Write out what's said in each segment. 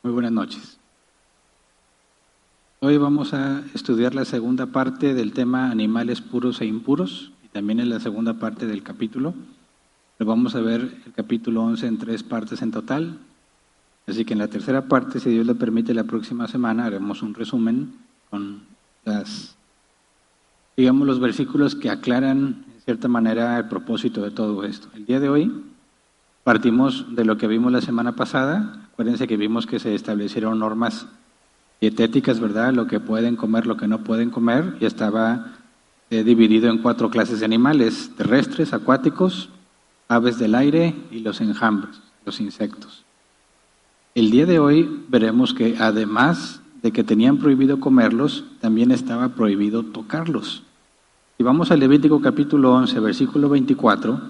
Muy buenas noches. Hoy vamos a estudiar la segunda parte del tema animales puros e impuros, y también en la segunda parte del capítulo. Pero vamos a ver el capítulo 11 en 3 partes en total. Así que en la tercera parte, si Dios lo permite, la próxima semana haremos un resumen con los versículos que aclaran en cierta manera el propósito de todo esto. El día de hoy partimos de lo que vimos la semana pasada. Acuérdense que vimos que se establecieron normas dietéticas, ¿verdad? Lo que pueden comer, lo que no pueden comer, y estaba dividido en 4 clases de animales: terrestres, acuáticos, aves del aire y los enjambres, los insectos. El día de hoy veremos que además de que tenían prohibido comerlos, también estaba prohibido tocarlos. Si vamos a Levítico capítulo 11, versículo 24,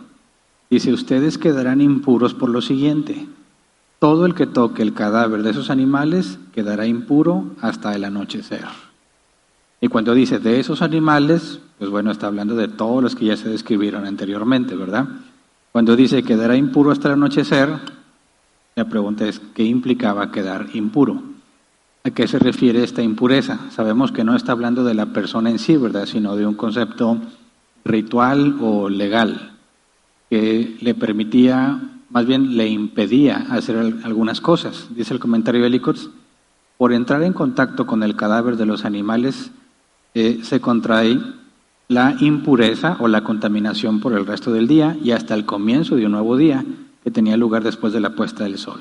dice: ustedes quedarán impuros por lo siguiente: todo el que toque el cadáver de esos animales quedará impuro hasta el anochecer. Y cuando dice de esos animales, pues bueno, está hablando de todos los que ya se describieron anteriormente, ¿verdad? Cuando dice quedará impuro hasta el anochecer, la pregunta es, ¿qué implicaba quedar impuro? ¿A qué se refiere esta impureza? Sabemos que no está hablando de la persona en sí, ¿verdad?, sino de un concepto ritual o legal que le permitía, más bien le impedía hacer algunas cosas. Dice el comentario de Ellicott: por entrar en contacto con el cadáver de los animales se contrae la impureza o la contaminación por el resto del día y hasta el comienzo de un nuevo día que tenía lugar después de la puesta del sol.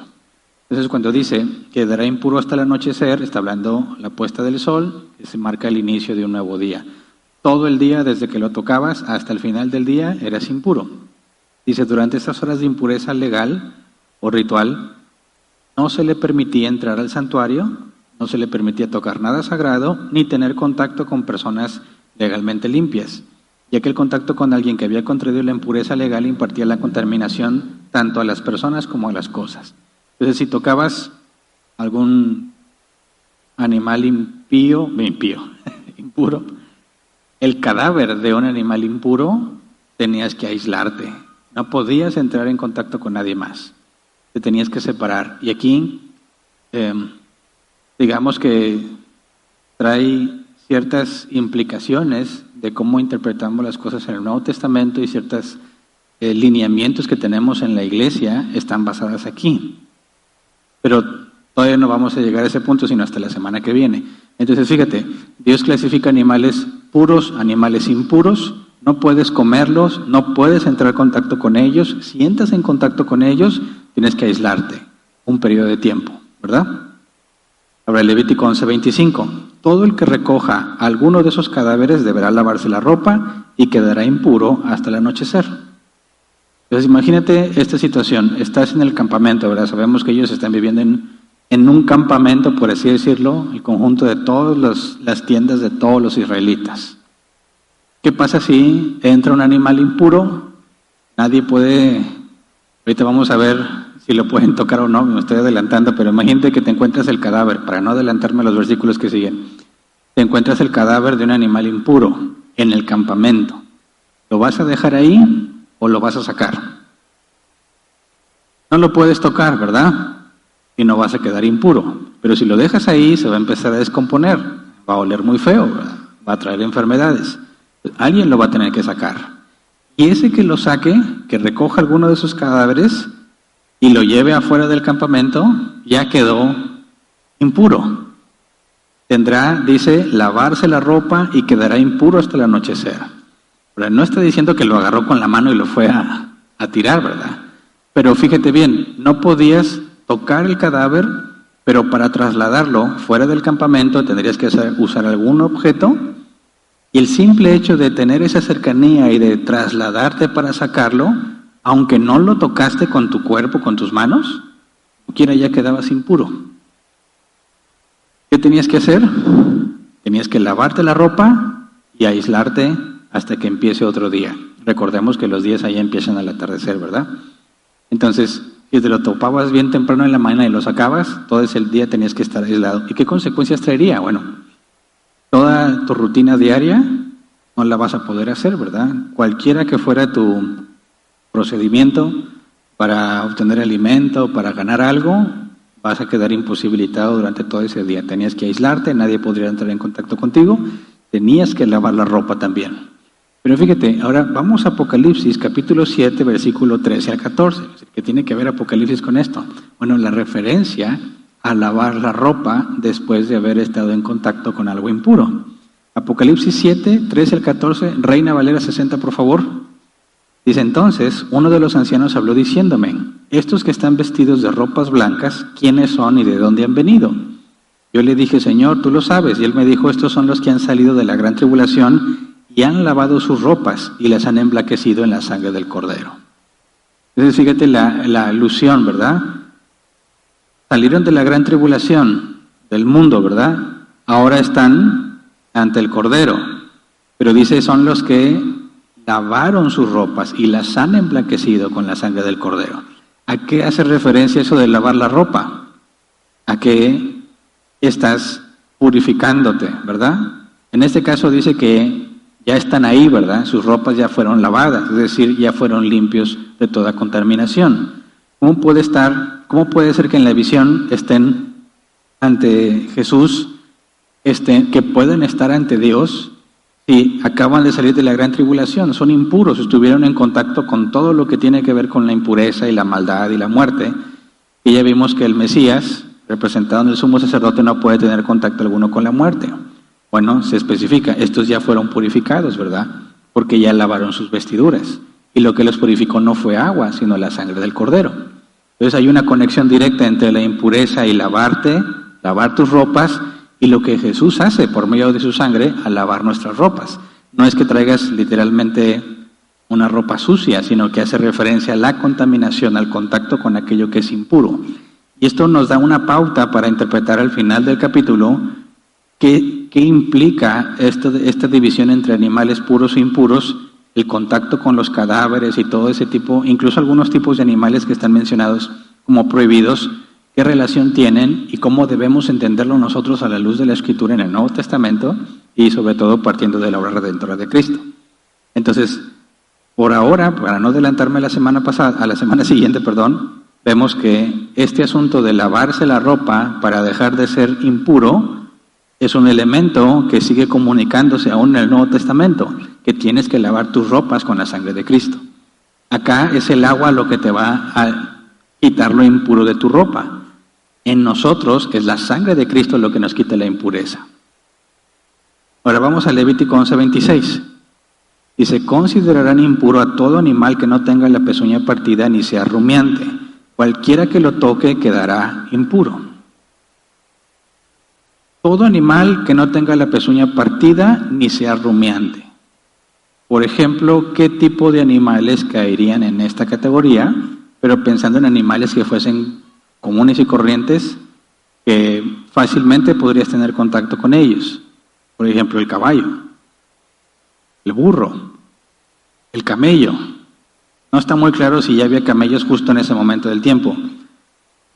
Entonces, cuando dice quedará impuro hasta el anochecer, está hablando la puesta del sol, que se marca el inicio de un nuevo día. Todo el día, desde que lo tocabas hasta el final del día, eras impuro. Dice: durante estas horas de impureza legal o ritual, no se le permitía entrar al santuario, no se le permitía tocar nada sagrado, ni tener contacto con personas legalmente limpias, ya que el contacto con alguien que había contraído la impureza legal impartía la contaminación tanto a las personas como a las cosas. Entonces, si tocabas algún animal impuro, el cadáver de un animal impuro, tenías que aislarte. No podías entrar en contacto con nadie más. Te tenías que separar. Y aquí, digamos que trae ciertas implicaciones de cómo interpretamos las cosas en el Nuevo Testamento, y ciertos lineamientos que tenemos en la iglesia están basadas aquí. Pero todavía no vamos a llegar a ese punto sino hasta la semana que viene. Entonces, fíjate, Dios clasifica animales puros, animales impuros. No puedes comerlos, no puedes entrar en contacto con ellos. Si entras en contacto con ellos, tienes que aislarte un periodo de tiempo, ¿verdad? Ahora, Levítico 11:25. Todo el que recoja alguno de esos cadáveres deberá lavarse la ropa y quedará impuro hasta el anochecer. Entonces, imagínate esta situación. Estás en el campamento, ¿verdad? Sabemos que ellos están viviendo en un campamento, por así decirlo, el conjunto de todas las tiendas de todos los israelitas. ¿Qué pasa si entra un animal impuro? Nadie puede, ahorita vamos a ver si lo pueden tocar o no, me estoy adelantando, pero imagínate que te encuentras el cadáver, para no adelantarme a los versículos que siguen. Te encuentras el cadáver de un animal impuro en el campamento. ¿Lo vas a dejar ahí o lo vas a sacar? No lo puedes tocar, ¿verdad? Y no vas a quedar impuro. Pero si lo dejas ahí, se va a empezar a descomponer, va a oler muy feo, ¿verdad? Va a traer enfermedades. Alguien lo va a tener que sacar. Y ese que lo saque, que recoja alguno de esos cadáveres y lo lleve afuera del campamento, ya quedó impuro. Tendrá, dice, lavarse la ropa y quedará impuro hasta el anochecer. Pero no está diciendo que lo agarró con la mano y lo fue a tirar, ¿verdad? Pero fíjate bien, no podías tocar el cadáver, pero para trasladarlo fuera del campamento tendrías que usar algún objeto. Y el simple hecho de tener esa cercanía y de trasladarte para sacarlo, aunque no lo tocaste con tu cuerpo, con tus manos, quiera ya quedabas impuro. ¿Qué tenías que hacer? Tenías que lavarte la ropa y aislarte hasta que empiece otro día. Recordemos que los días ahí empiezan al atardecer, ¿verdad? Entonces, si te lo topabas bien temprano en la mañana y lo sacabas, todo ese día tenías que estar aislado. ¿Y qué consecuencias traería? Bueno, toda tu rutina diaria no la vas a poder hacer, ¿verdad? Cualquiera que fuera tu procedimiento para obtener alimento, para ganar algo, vas a quedar imposibilitado durante todo ese día. Tenías que aislarte, nadie podría entrar en contacto contigo, tenías que lavar la ropa también. Pero fíjate, ahora vamos a Apocalipsis, capítulo 7, versículo 13 al 14. ¿Qué tiene que ver Apocalipsis con esto? Bueno, la referencia a lavar la ropa después de haber estado en contacto con algo impuro. Apocalipsis 7, 13 al 14, Reina Valera 60, por favor. Dice entonces, uno de los ancianos habló diciéndome, estos que están vestidos de ropas blancas, ¿quiénes son y de dónde han venido? Yo le dije, Señor, tú lo sabes. Y él me dijo, estos son los que han salido de la gran tribulación y han lavado sus ropas y las han emblanquecido en la sangre del Cordero. Entonces fíjate la alusión, ¿verdad? Salieron de la gran tribulación del mundo, ¿verdad? Ahora están ante el Cordero. Pero dice, son los que lavaron sus ropas y las han emblanquecido con la sangre del Cordero. ¿A qué hace referencia eso de lavar la ropa? A que estás purificándote, ¿verdad? En este caso dice que ya están ahí, ¿verdad? Sus ropas ya fueron lavadas, es decir, ya fueron limpios de toda contaminación. ¿Cómo puede ser que en la visión estén ante Jesús, que pueden estar ante Dios si acaban de salir de la gran tribulación? Son impuros, estuvieron en contacto con todo lo que tiene que ver con la impureza y la maldad y la muerte. Y ya vimos que el Mesías, representado en el sumo sacerdote, no puede tener contacto alguno con la muerte. Bueno, se especifica, estos ya fueron purificados, ¿verdad? Porque ya lavaron sus vestiduras. Y lo que los purificó no fue agua, sino la sangre del Cordero. Entonces hay una conexión directa entre la impureza y lavar tus ropas, y lo que Jesús hace por medio de su sangre al lavar nuestras ropas. No es que traigas literalmente una ropa sucia, sino que hace referencia a la contaminación, al contacto con aquello que es impuro. Y esto nos da una pauta para interpretar al final del capítulo qué implica esta división entre animales puros e impuros, el contacto con los cadáveres y todo ese tipo, incluso algunos tipos de animales que están mencionados como prohibidos, qué relación tienen y cómo debemos entenderlo nosotros a la luz de la Escritura en el Nuevo Testamento y sobre todo partiendo de la obra redentora de Cristo. Entonces, por ahora, para no adelantarme a la semana siguiente, vemos que este asunto de lavarse la ropa para dejar de ser impuro es un elemento que sigue comunicándose aún en el Nuevo Testamento, que tienes que lavar tus ropas con la sangre de Cristo. Acá es el agua lo que te va a quitar lo impuro de tu ropa. En nosotros es la sangre de Cristo lo que nos quita la impureza. Ahora vamos a Levítico 11:26. Dice, considerarán impuro a todo animal que no tenga la pezuña partida ni sea rumiante. Cualquiera que lo toque quedará impuro. Todo animal que no tenga la pezuña partida ni sea rumiante. Por ejemplo, ¿qué tipo de animales caerían en esta categoría? Pero pensando en animales que fuesen comunes y corrientes, que fácilmente podrías tener contacto con ellos. Por ejemplo, el caballo, el burro, el camello. No está muy claro si ya había camellos justo en ese momento del tiempo,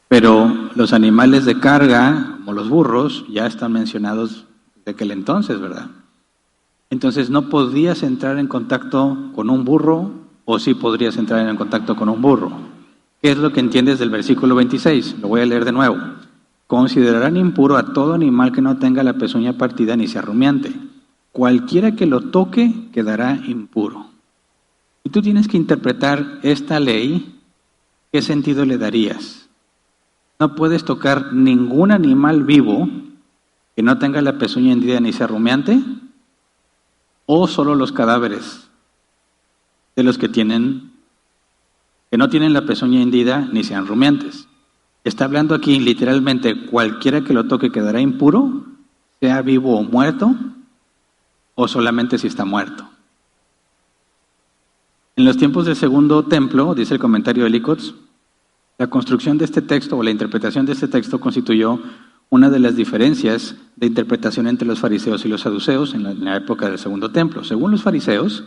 pero los animales de carga, como los burros, ya están mencionados de aquel entonces, ¿verdad? Entonces, ¿no podías entrar en contacto con un burro o sí podrías entrar en contacto con un burro? ¿Qué es lo que entiendes del versículo 26? Lo voy a leer de nuevo. Considerarán impuro a todo animal que no tenga la pezuña partida ni sea rumiante. Cualquiera que lo toque quedará impuro. Y tú tienes que interpretar esta ley, ¿qué sentido le darías? No puedes tocar ningún animal vivo que no tenga la pezuña hendida ni sea rumiante, o solo los cadáveres de los que no tienen la pezuña hendida ni sean rumiantes. Está hablando aquí literalmente, cualquiera que lo toque quedará impuro, sea vivo o muerto, o solamente si está muerto. En los tiempos del segundo templo, dice el comentario de Licots, la construcción de este texto o la interpretación de este texto constituyó una de las diferencias de interpretación entre los fariseos y los saduceos en la época del segundo templo. Según los fariseos,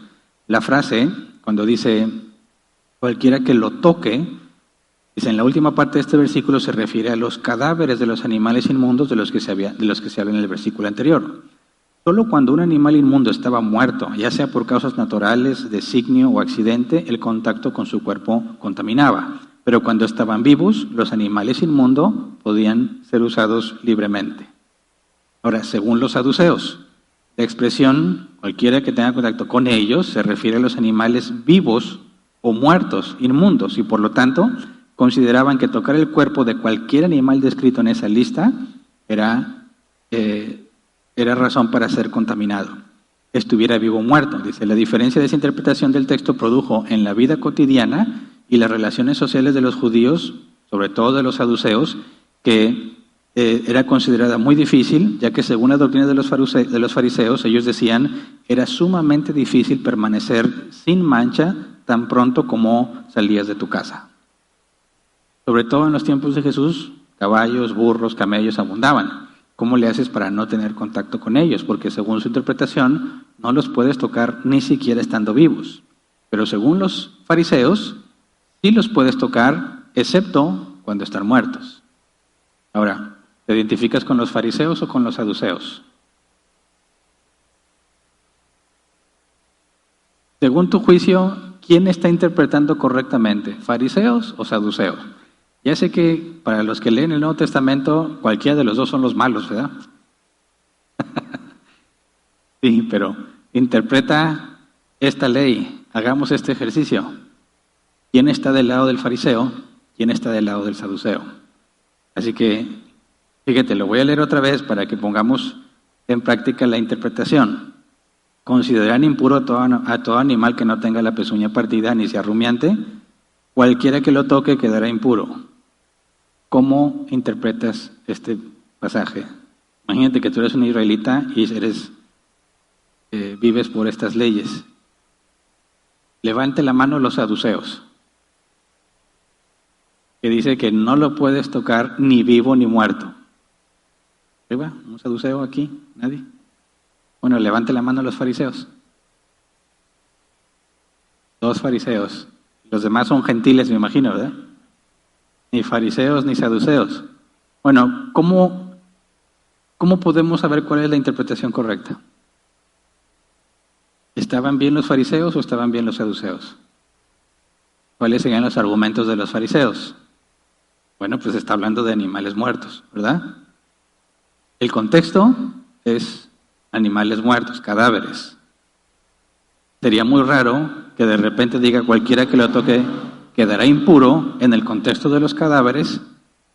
la frase, cuando dice cualquiera que lo toque, dice en la última parte de este versículo se refiere a los cadáveres de los animales inmundos de los que se habla en el versículo anterior. Solo cuando un animal inmundo estaba muerto, ya sea por causas naturales, designio o accidente, el contacto con su cuerpo contaminaba. pero cuando estaban vivos, los animales inmundos podían ser usados libremente. Ahora, según los saduceos, la expresión cualquiera que tenga contacto con ellos se refiere a los animales vivos o muertos, inmundos, y por lo tanto consideraban que tocar el cuerpo de cualquier animal descrito en esa lista era razón para ser contaminado, estuviera vivo o muerto. Dice, la diferencia de esa interpretación del texto produjo en la vida cotidiana y las relaciones sociales de los judíos, sobre todo de los saduceos, que era considerada muy difícil, ya que según la doctrina de los fariseos, ellos decían, era sumamente difícil permanecer sin mancha tan pronto como salías de tu casa. Sobre todo en los tiempos de Jesús, caballos, burros, camellos abundaban. ¿Cómo le haces para no tener contacto con ellos? Porque según su interpretación, no los puedes tocar ni siquiera estando vivos. Pero según los fariseos, sí los puedes tocar, excepto cuando están muertos. Ahora, ¿te identificas con los fariseos o con los saduceos? Según tu juicio, ¿quién está interpretando correctamente? ¿Fariseos o saduceos? Ya sé que para los que leen el Nuevo Testamento, cualquiera de los dos son los malos, ¿verdad? Sí, pero interpreta esta ley, hagamos este ejercicio. ¿Quién está del lado del fariseo? ¿Quién está del lado del saduceo? Así que, fíjate, lo voy a leer otra vez para que pongamos en práctica la interpretación. Consideran impuro a todo animal que no tenga la pezuña partida ni sea rumiante. Cualquiera que lo toque quedará impuro. ¿Cómo interpretas este pasaje? Imagínate que tú eres un israelita y vives por estas leyes. Levante la mano los saduceos, que dice que no lo puedes tocar ni vivo ni muerto. ¿Arriba? ¿Un saduceo aquí? ¿Nadie? Bueno, levante la mano los fariseos. 2 fariseos. Los demás son gentiles, me imagino, ¿verdad? Ni fariseos ni saduceos. Bueno, ¿cómo podemos saber cuál es la interpretación correcta? ¿Estaban bien los fariseos o estaban bien los saduceos? ¿Cuáles serían los argumentos de los fariseos? Bueno, pues está hablando de animales muertos, ¿verdad? El contexto es animales muertos, cadáveres. Sería muy raro que de repente diga cualquiera que lo toque quedará impuro en el contexto de los cadáveres,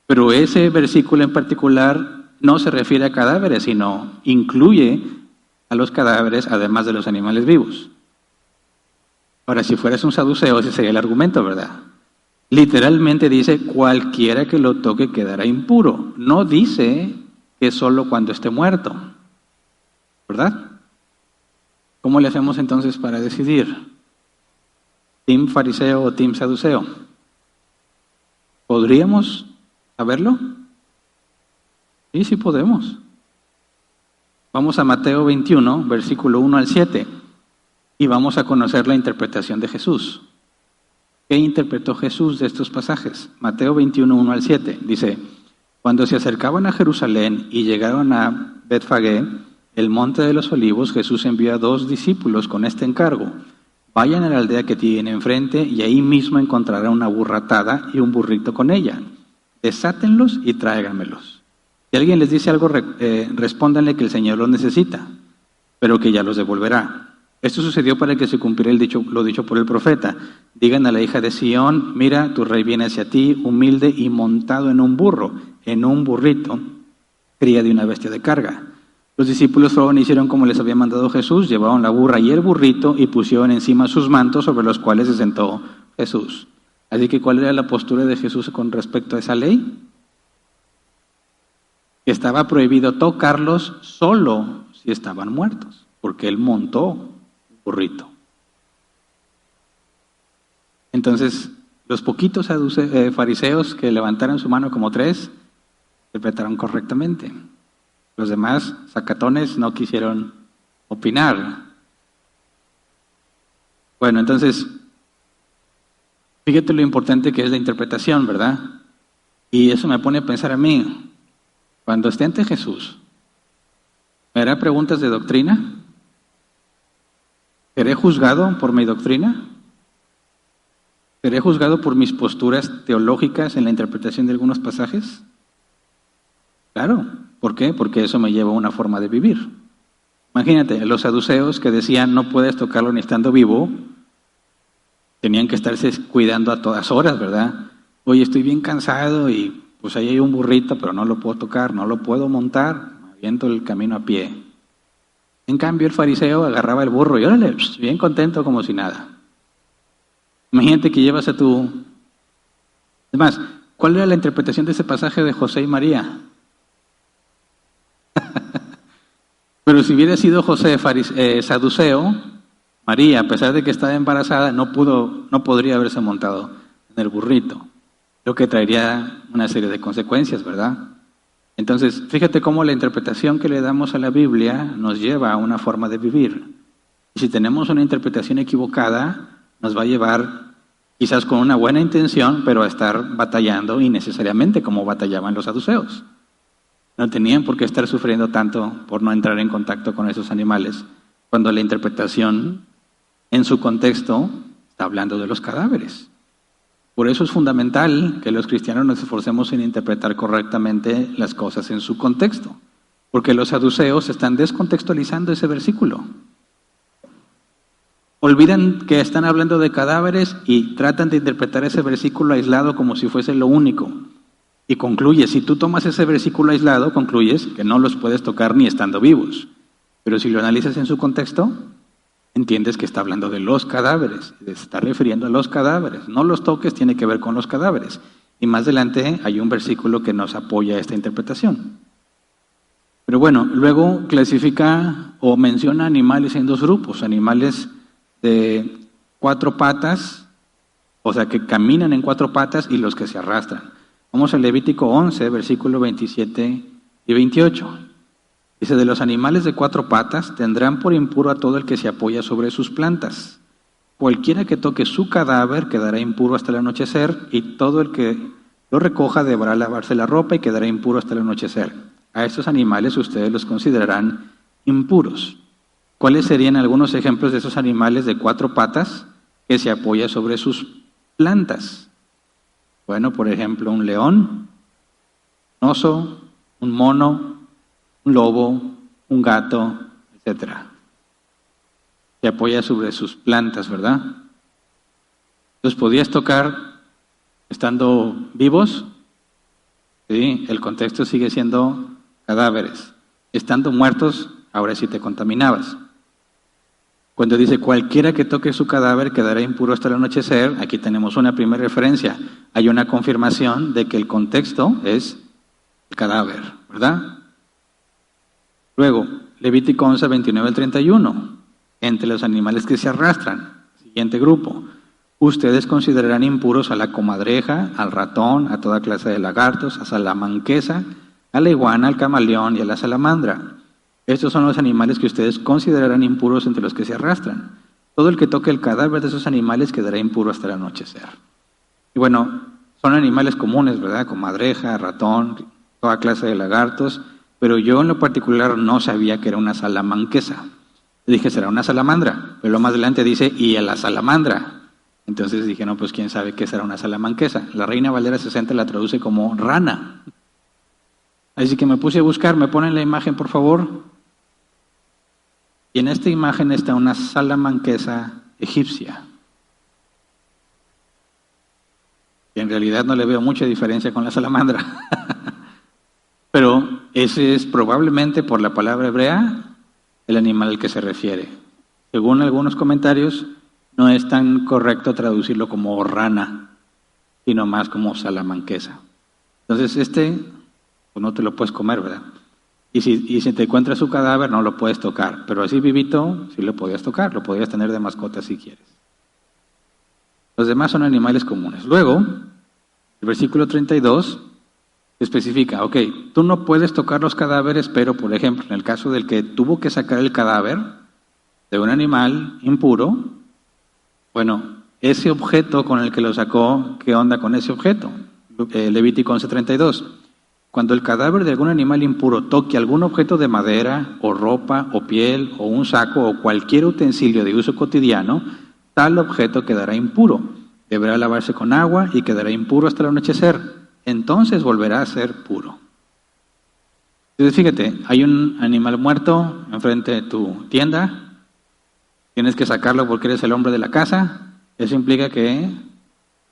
pero ese versículo en particular no se refiere a cadáveres, sino incluye a los cadáveres además de los animales vivos. Ahora, si fueras un saduceo, ese sería el argumento, ¿verdad? Literalmente dice, cualquiera que lo toque quedará impuro. No dice que solo cuando esté muerto, ¿verdad? ¿Cómo le hacemos entonces para decidir? ¿Team fariseo o team saduceo? ¿Podríamos saberlo? Sí podemos. Vamos a Mateo 21, versículo 1 al 7, y vamos a conocer la interpretación de Jesús. ¿Qué interpretó Jesús de estos pasajes? Mateo 21, 1 al 7, dice, cuando se acercaban a Jerusalén y llegaron a Betfagé, el monte de los olivos, Jesús envió a 2 discípulos con este encargo. Vayan a la aldea que tienen enfrente y ahí mismo encontrarán una burra atada y un burrito con ella. Desátenlos y tráiganmelos. Si alguien les dice algo, respóndanle que el Señor los necesita, pero que ya los devolverá. Esto sucedió para que se cumpliera lo dicho por el profeta. Digan a la hija de Sión, mira, tu rey viene hacia ti, humilde y montado en un burro, en un burrito, cría de una bestia de carga. Los discípulos fueron y hicieron como les había mandado Jesús, llevaron la burra y el burrito y pusieron encima sus mantos sobre los cuales se sentó Jesús. Así que, ¿cuál era la postura de Jesús con respecto a esa ley? Que estaba prohibido tocarlos solo si estaban muertos, porque él montó el burrito. Entonces, los poquitos fariseos que levantaron su mano como 3, interpretaron correctamente. Los demás sacatones no quisieron opinar. Bueno, entonces, fíjate lo importante que es la interpretación, ¿verdad? Y eso me pone a pensar a mí, cuando esté ante Jesús, ¿me hará preguntas de doctrina? ¿Seré juzgado por mi doctrina? ¿Seré juzgado por mis posturas teológicas en la interpretación de algunos pasajes? Claro. ¿Por qué? Porque eso me lleva a una forma de vivir. Imagínate, los saduceos que decían no puedes tocarlo ni estando vivo, tenían que estarse cuidando a todas horas, ¿verdad? Oye, estoy bien cansado y pues ahí hay un burrito, pero no lo puedo tocar, no lo puedo montar, me aviento el camino a pie. En cambio, el fariseo agarraba el burro y órale, bien contento como si nada. Imagínate que llevas a tu... Es más, ¿cuál era la interpretación de ese pasaje de José y María? Pero si hubiera sido José saduceo, María, a pesar de que estaba embarazada, no podría haberse montado en el burrito, lo que traería una serie de consecuencias, ¿verdad? Entonces, fíjate cómo la interpretación que le damos a la Biblia nos lleva a una forma de vivir. Y si tenemos una interpretación equivocada, nos va a llevar quizás con una buena intención, pero a estar batallando innecesariamente como batallaban los saduceos. No tenían por qué estar sufriendo tanto por no entrar en contacto con esos animales, cuando la interpretación en su contexto está hablando de los cadáveres. Por eso es fundamental que los cristianos nos esforcemos en interpretar correctamente las cosas en su contexto, porque los saduceos están descontextualizando ese versículo. Olvidan que están hablando de cadáveres y tratan de interpretar ese versículo aislado como si fuese lo único. Y concluye, si tú tomas ese versículo aislado, concluyes que no los puedes tocar ni estando vivos. Pero si lo analizas en su contexto, entiendes que está hablando de los cadáveres, se está refiriendo a los cadáveres. No los toques, tiene que ver con los cadáveres. Y más adelante hay un versículo que nos apoya esta interpretación. Pero bueno, luego clasifica o menciona animales en dos grupos, animales de 4 patas, o sea que caminan en 4 patas, y los que se arrastran. Vamos a Levítico 11, versículos 27 y 28. Dice, de los animales de 4 patas tendrán por impuro a todo el que se apoya sobre sus plantas. Cualquiera que toque su cadáver quedará impuro hasta el anochecer, y todo el que lo recoja deberá lavarse la ropa y quedará impuro hasta el anochecer. A estos animales ustedes los considerarán impuros. ¿Cuáles serían algunos ejemplos de esos animales de 4 patas que se apoya sobre sus plantas? Bueno, por ejemplo, un león, un oso, un mono, un lobo, un gato, etc. Se apoya sobre sus plantas, ¿verdad? ¿Los podías tocar estando vivos? Sí, el contexto sigue siendo cadáveres. Estando muertos, ahora sí te contaminabas. Cuando dice cualquiera que toque su cadáver quedará impuro hasta el anochecer, aquí tenemos una primera referencia. Hay una confirmación de que el contexto es el cadáver, ¿verdad? Luego, Levítico 11, 29 al 31. Entre los animales que se arrastran, siguiente grupo. Ustedes considerarán impuros a la comadreja, al ratón, a toda clase de lagartos, a salamanquesa, a la iguana, al camaleón y a la salamandra. Estos son los animales que ustedes considerarán impuros entre los que se arrastran. Todo el que toque el cadáver de esos animales quedará impuro hasta el anochecer. Y bueno, son animales comunes, ¿verdad? Comadreja, ratón, toda clase de lagartos, pero yo en lo particular no sabía que era una salamanquesa. Dije, será una salamandra, pero más adelante dice, y a la salamandra. Entonces dije, no, pues quién sabe qué será una salamanquesa. La Reina Valera 60 la traduce como rana. Así que me puse a buscar, ¿me ponen la imagen, por favor? Y en esta imagen está una salamanquesa egipcia. Y en realidad no le veo mucha diferencia con la salamandra. Pero ese es probablemente, por la palabra hebrea, el animal al que se refiere. Según algunos comentarios, no es tan correcto traducirlo como rana, sino más como salamanquesa. Entonces pues no te lo puedes comer, ¿verdad? Y si te encuentras su cadáver, no lo puedes tocar. Pero así vivito, sí lo podías tocar, lo podías tener de mascota si quieres. Los demás son animales comunes. Luego, el versículo 32 especifica, ok, tú no puedes tocar los cadáveres, pero por ejemplo, en el caso del que tuvo que sacar el cadáver de un animal impuro, bueno, ese objeto con el que lo sacó, ¿qué onda con ese objeto? Levítico 11:32. Cuando el cadáver de algún animal impuro toque algún objeto de madera, o ropa, o piel, o un saco, o cualquier utensilio de uso cotidiano, tal objeto quedará impuro. Deberá lavarse con agua y quedará impuro hasta el anochecer. Entonces volverá a ser puro. Entonces fíjate, hay un animal muerto enfrente de tu tienda, tienes que sacarlo porque eres el hombre de la casa. Eso implica que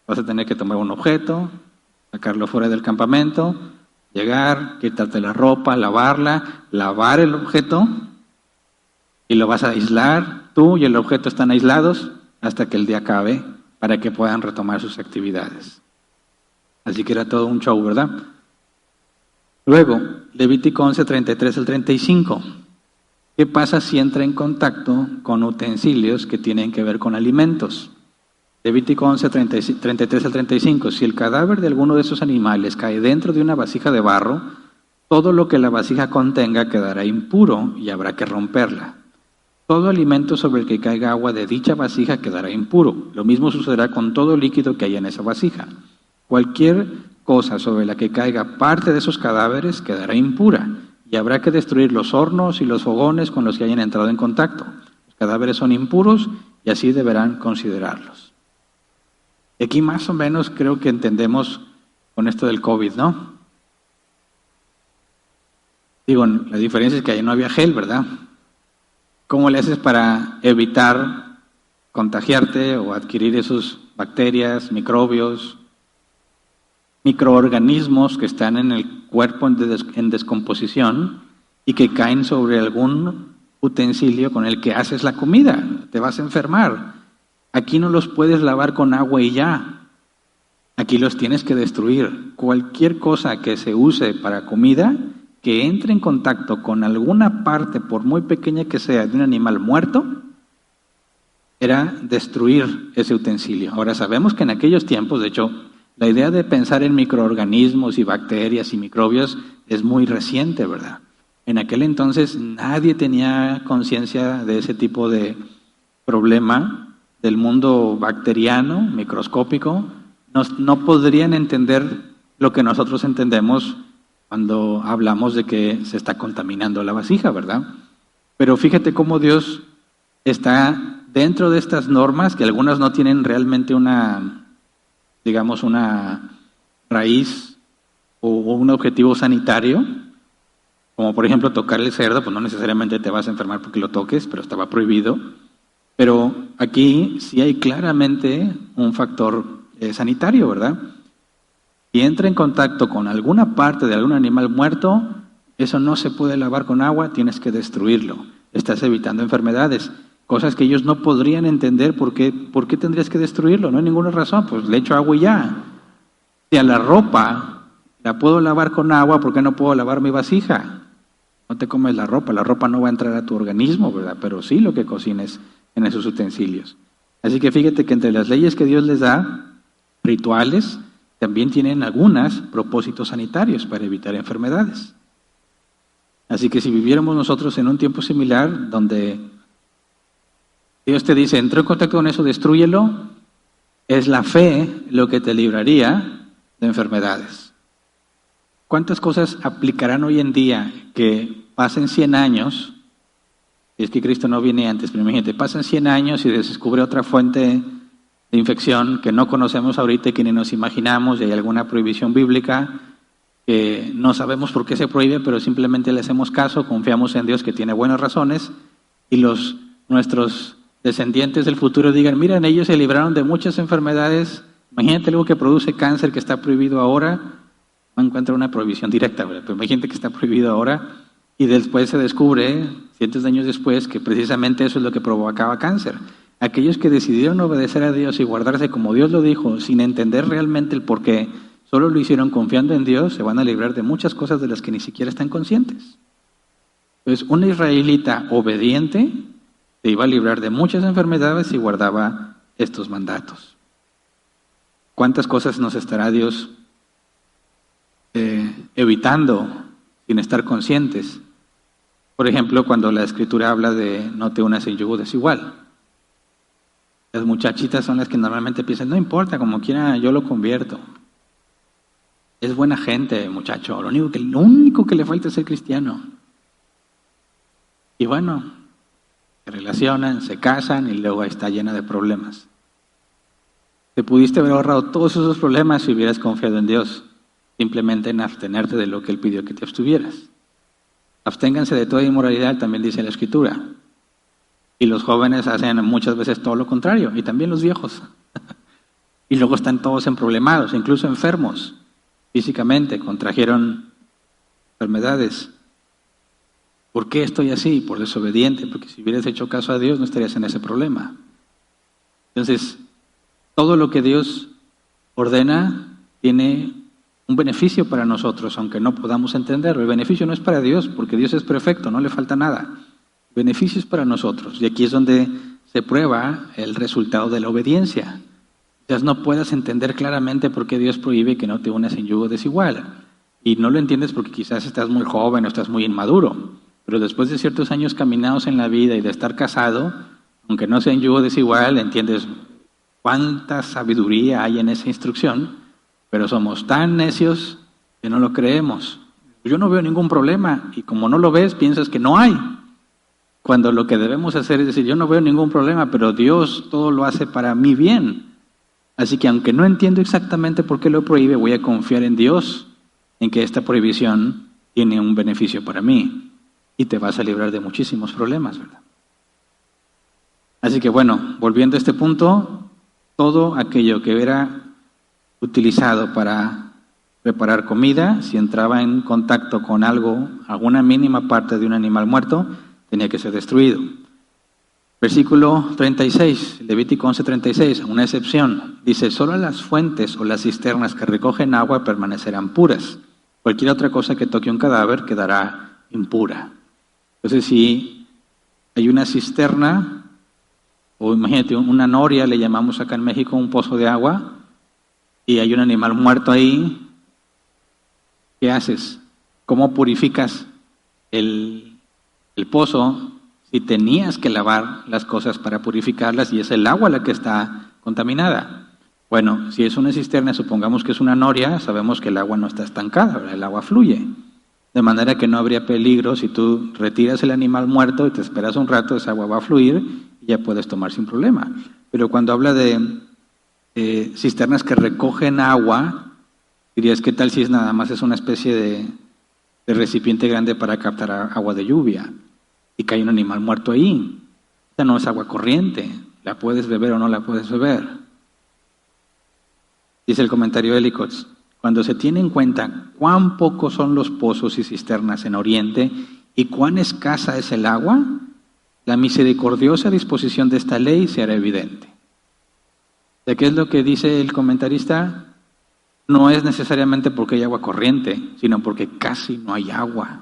vas a tener que tomar un objeto, sacarlo fuera del campamento, llegar, quitarte la ropa, lavarla, lavar el objeto y lo vas a aislar. Tú y el objeto están aislados hasta que el día acabe para que puedan retomar sus actividades. Así que era todo un show, ¿verdad? Luego, Levítico 11, 33 al 35. ¿Qué pasa si entra en contacto con utensilios que tienen que ver con alimentos? Levítico 11, 33 al 35. Si el cadáver de alguno de esos animales cae dentro de una vasija de barro, todo lo que la vasija contenga quedará impuro y habrá que romperla. Todo alimento sobre el que caiga agua de dicha vasija quedará impuro. Lo mismo sucederá con todo líquido que haya en esa vasija. Cualquier cosa sobre la que caiga parte de esos cadáveres quedará impura y habrá que destruir los hornos y los fogones con los que hayan entrado en contacto. Los cadáveres son impuros y así deberán considerarlos. Aquí más o menos creo que entendemos con esto del COVID, ¿no? Digo, la diferencia es que ahí no había gel, ¿verdad? ¿Cómo le haces para evitar contagiarte o adquirir esas bacterias, microbios, microorganismos que están en el cuerpo en descomposición y que caen sobre algún utensilio con el que haces la comida? Te vas a enfermar. Aquí no los puedes lavar con agua y ya. Aquí los tienes que destruir. Cualquier cosa que se use para comida, que entre en contacto con alguna parte, por muy pequeña que sea, de un animal muerto, era destruir ese utensilio. Ahora sabemos que en aquellos tiempos, de hecho, la idea de pensar en microorganismos y bacterias y microbios es muy reciente, ¿verdad? En aquel entonces nadie tenía conciencia de ese tipo de problema del mundo bacteriano, microscópico. No podrían entender lo que nosotros entendemos cuando hablamos de que se está contaminando la vasija, ¿verdad? Pero fíjate cómo Dios está dentro de estas normas, que algunas no tienen realmente una, digamos, una raíz o un objetivo sanitario, como por ejemplo tocar el cerdo, pues no necesariamente te vas a enfermar porque lo toques, pero estaba prohibido. Pero aquí sí hay claramente un factor sanitario, ¿verdad? Si entra en contacto con alguna parte de algún animal muerto, eso no se puede lavar con agua, tienes que destruirlo. Estás evitando enfermedades, cosas que ellos no podrían entender. ¿Por qué tendrías que destruirlo? No hay ninguna razón, pues le echo agua y ya. Si a la ropa la puedo lavar con agua, ¿por qué no puedo lavar mi vasija? No te comes la ropa no va a entrar a tu organismo, ¿verdad? Pero sí lo que cocines en esos utensilios. Así que fíjate que entre las leyes que Dios les da, rituales, también tienen algunos propósitos sanitarios para evitar enfermedades. Así que si viviéramos nosotros en un tiempo similar, donde Dios te dice, entró en contacto con eso, destrúyelo, es la fe lo que te libraría de enfermedades. ¿Cuántas cosas aplicarán hoy en día que pasen 100 años? Es que Cristo no viene antes, pero imagínate, pasan 100 años y se descubre otra fuente de infección que no conocemos ahorita y que ni nos imaginamos, y hay alguna prohibición bíblica que no sabemos por qué se prohíbe, pero simplemente le hacemos caso, confiamos en Dios que tiene buenas razones, y nuestros descendientes del futuro digan, miren, ellos se libraron de muchas enfermedades. Imagínate algo que produce cáncer que está prohibido ahora, no encuentra una prohibición directa, ¿verdad? Pero imagínate que está prohibido ahora, y después se descubre, cientos de años después, que precisamente eso es lo que provocaba cáncer. Aquellos que decidieron obedecer a Dios y guardarse como Dios lo dijo, sin entender realmente el porqué, solo lo hicieron confiando en Dios, se van a librar de muchas cosas de las que ni siquiera están conscientes. Entonces, un israelita obediente se iba a librar de muchas enfermedades si guardaba estos mandatos. ¿Cuántas cosas nos estará Dios evitando sin estar conscientes? Por ejemplo, cuando la Escritura habla de no te unas en yugo desigual. Las muchachitas son las que normalmente piensan, no importa, como quiera yo lo convierto. Es buena gente, muchacho, lo único que le falta es ser cristiano. Y bueno, se relacionan, se casan y luego está llena de problemas. Te pudiste haber ahorrado todos esos problemas si hubieras confiado en Dios, simplemente en abstenerte de lo que Él pidió que te abstuvieras. Absténganse de toda inmoralidad, también dice la Escritura. Y los jóvenes hacen muchas veces todo lo contrario, y también los viejos. Y luego están todos emproblemados, incluso enfermos físicamente, contrajeron enfermedades. ¿Por qué estoy así? Por desobediente, porque si hubieras hecho caso a Dios no estarías en ese problema. Entonces, todo lo que Dios ordena tiene un beneficio para nosotros, aunque no podamos entenderlo. El beneficio no es para Dios, porque Dios es perfecto, no le falta nada. El beneficio es para nosotros, y aquí es donde se prueba el resultado de la obediencia. Quizás no puedas entender claramente por qué Dios prohíbe que no te unas en yugo desigual. Y no lo entiendes porque quizás estás muy joven o estás muy inmaduro. Pero después de ciertos años caminados en la vida y de estar casado, aunque no sea en yugo desigual, entiendes cuánta sabiduría hay en esa instrucción, pero somos tan necios que no lo creemos. Yo no veo ningún problema, y como no lo ves, piensas que no hay. Cuando lo que debemos hacer es decir, yo no veo ningún problema, pero Dios todo lo hace para mi bien. Así que aunque no entiendo exactamente por qué lo prohíbe, voy a confiar en Dios, en que esta prohibición tiene un beneficio para mí y te vas a librar de muchísimos problemas, ¿verdad? Así que bueno, volviendo a este punto, todo aquello que era utilizado para preparar comida, si entraba en contacto con algo, alguna mínima parte de un animal muerto, tenía que ser destruido. Versículo 36, Levítico 11:36, una excepción. Dice, solo las fuentes o las cisternas que recogen agua permanecerán puras. Cualquier otra cosa que toque un cadáver quedará impura. Entonces, si hay una cisterna, o imagínate una noria, le llamamos acá en México un pozo de agua, y hay un animal muerto ahí, ¿qué haces? ¿Cómo purificas el pozo? Si tenías que lavar las cosas para purificarlas y es el agua la que está contaminada. Bueno, si es una cisterna, supongamos que es una noria, sabemos que el agua no está estancada, ¿verdad? El agua fluye. De manera que no habría peligro si tú retiras el animal muerto y te esperas un rato, esa agua va a fluir y ya puedes tomar sin problema. Pero cuando habla de cisternas que recogen agua, dirías, ¿qué tal si es nada más es una especie de recipiente grande para captar agua de lluvia? Y que hay un animal muerto ahí. Esta no es agua corriente. ¿La puedes beber o no la puedes beber? Dice el comentario de Ellicott, cuando se tiene en cuenta cuán pocos son los pozos y cisternas en Oriente y cuán escasa es el agua, la misericordiosa disposición de esta ley se hará evidente. ¿De qué es lo que dice el comentarista? No es necesariamente porque hay agua corriente, sino porque casi no hay agua.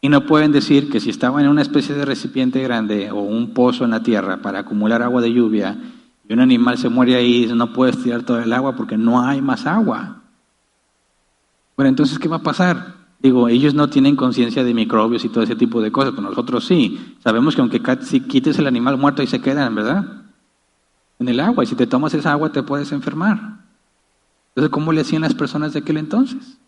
Y no pueden decir que si estaban en una especie de recipiente grande o un pozo en la tierra para acumular agua de lluvia y un animal se muere ahí, no puedes tirar todo el agua porque no hay más agua. Bueno, entonces, ¿qué va a pasar? Digo, ellos no tienen conciencia de microbios y todo ese tipo de cosas, pero nosotros sí. Sabemos que aunque si quites el animal muerto ahí se quedan, ¿verdad? En el agua, y si te tomas esa agua te puedes enfermar. Entonces, ¿cómo le hacían las personas de aquel entonces?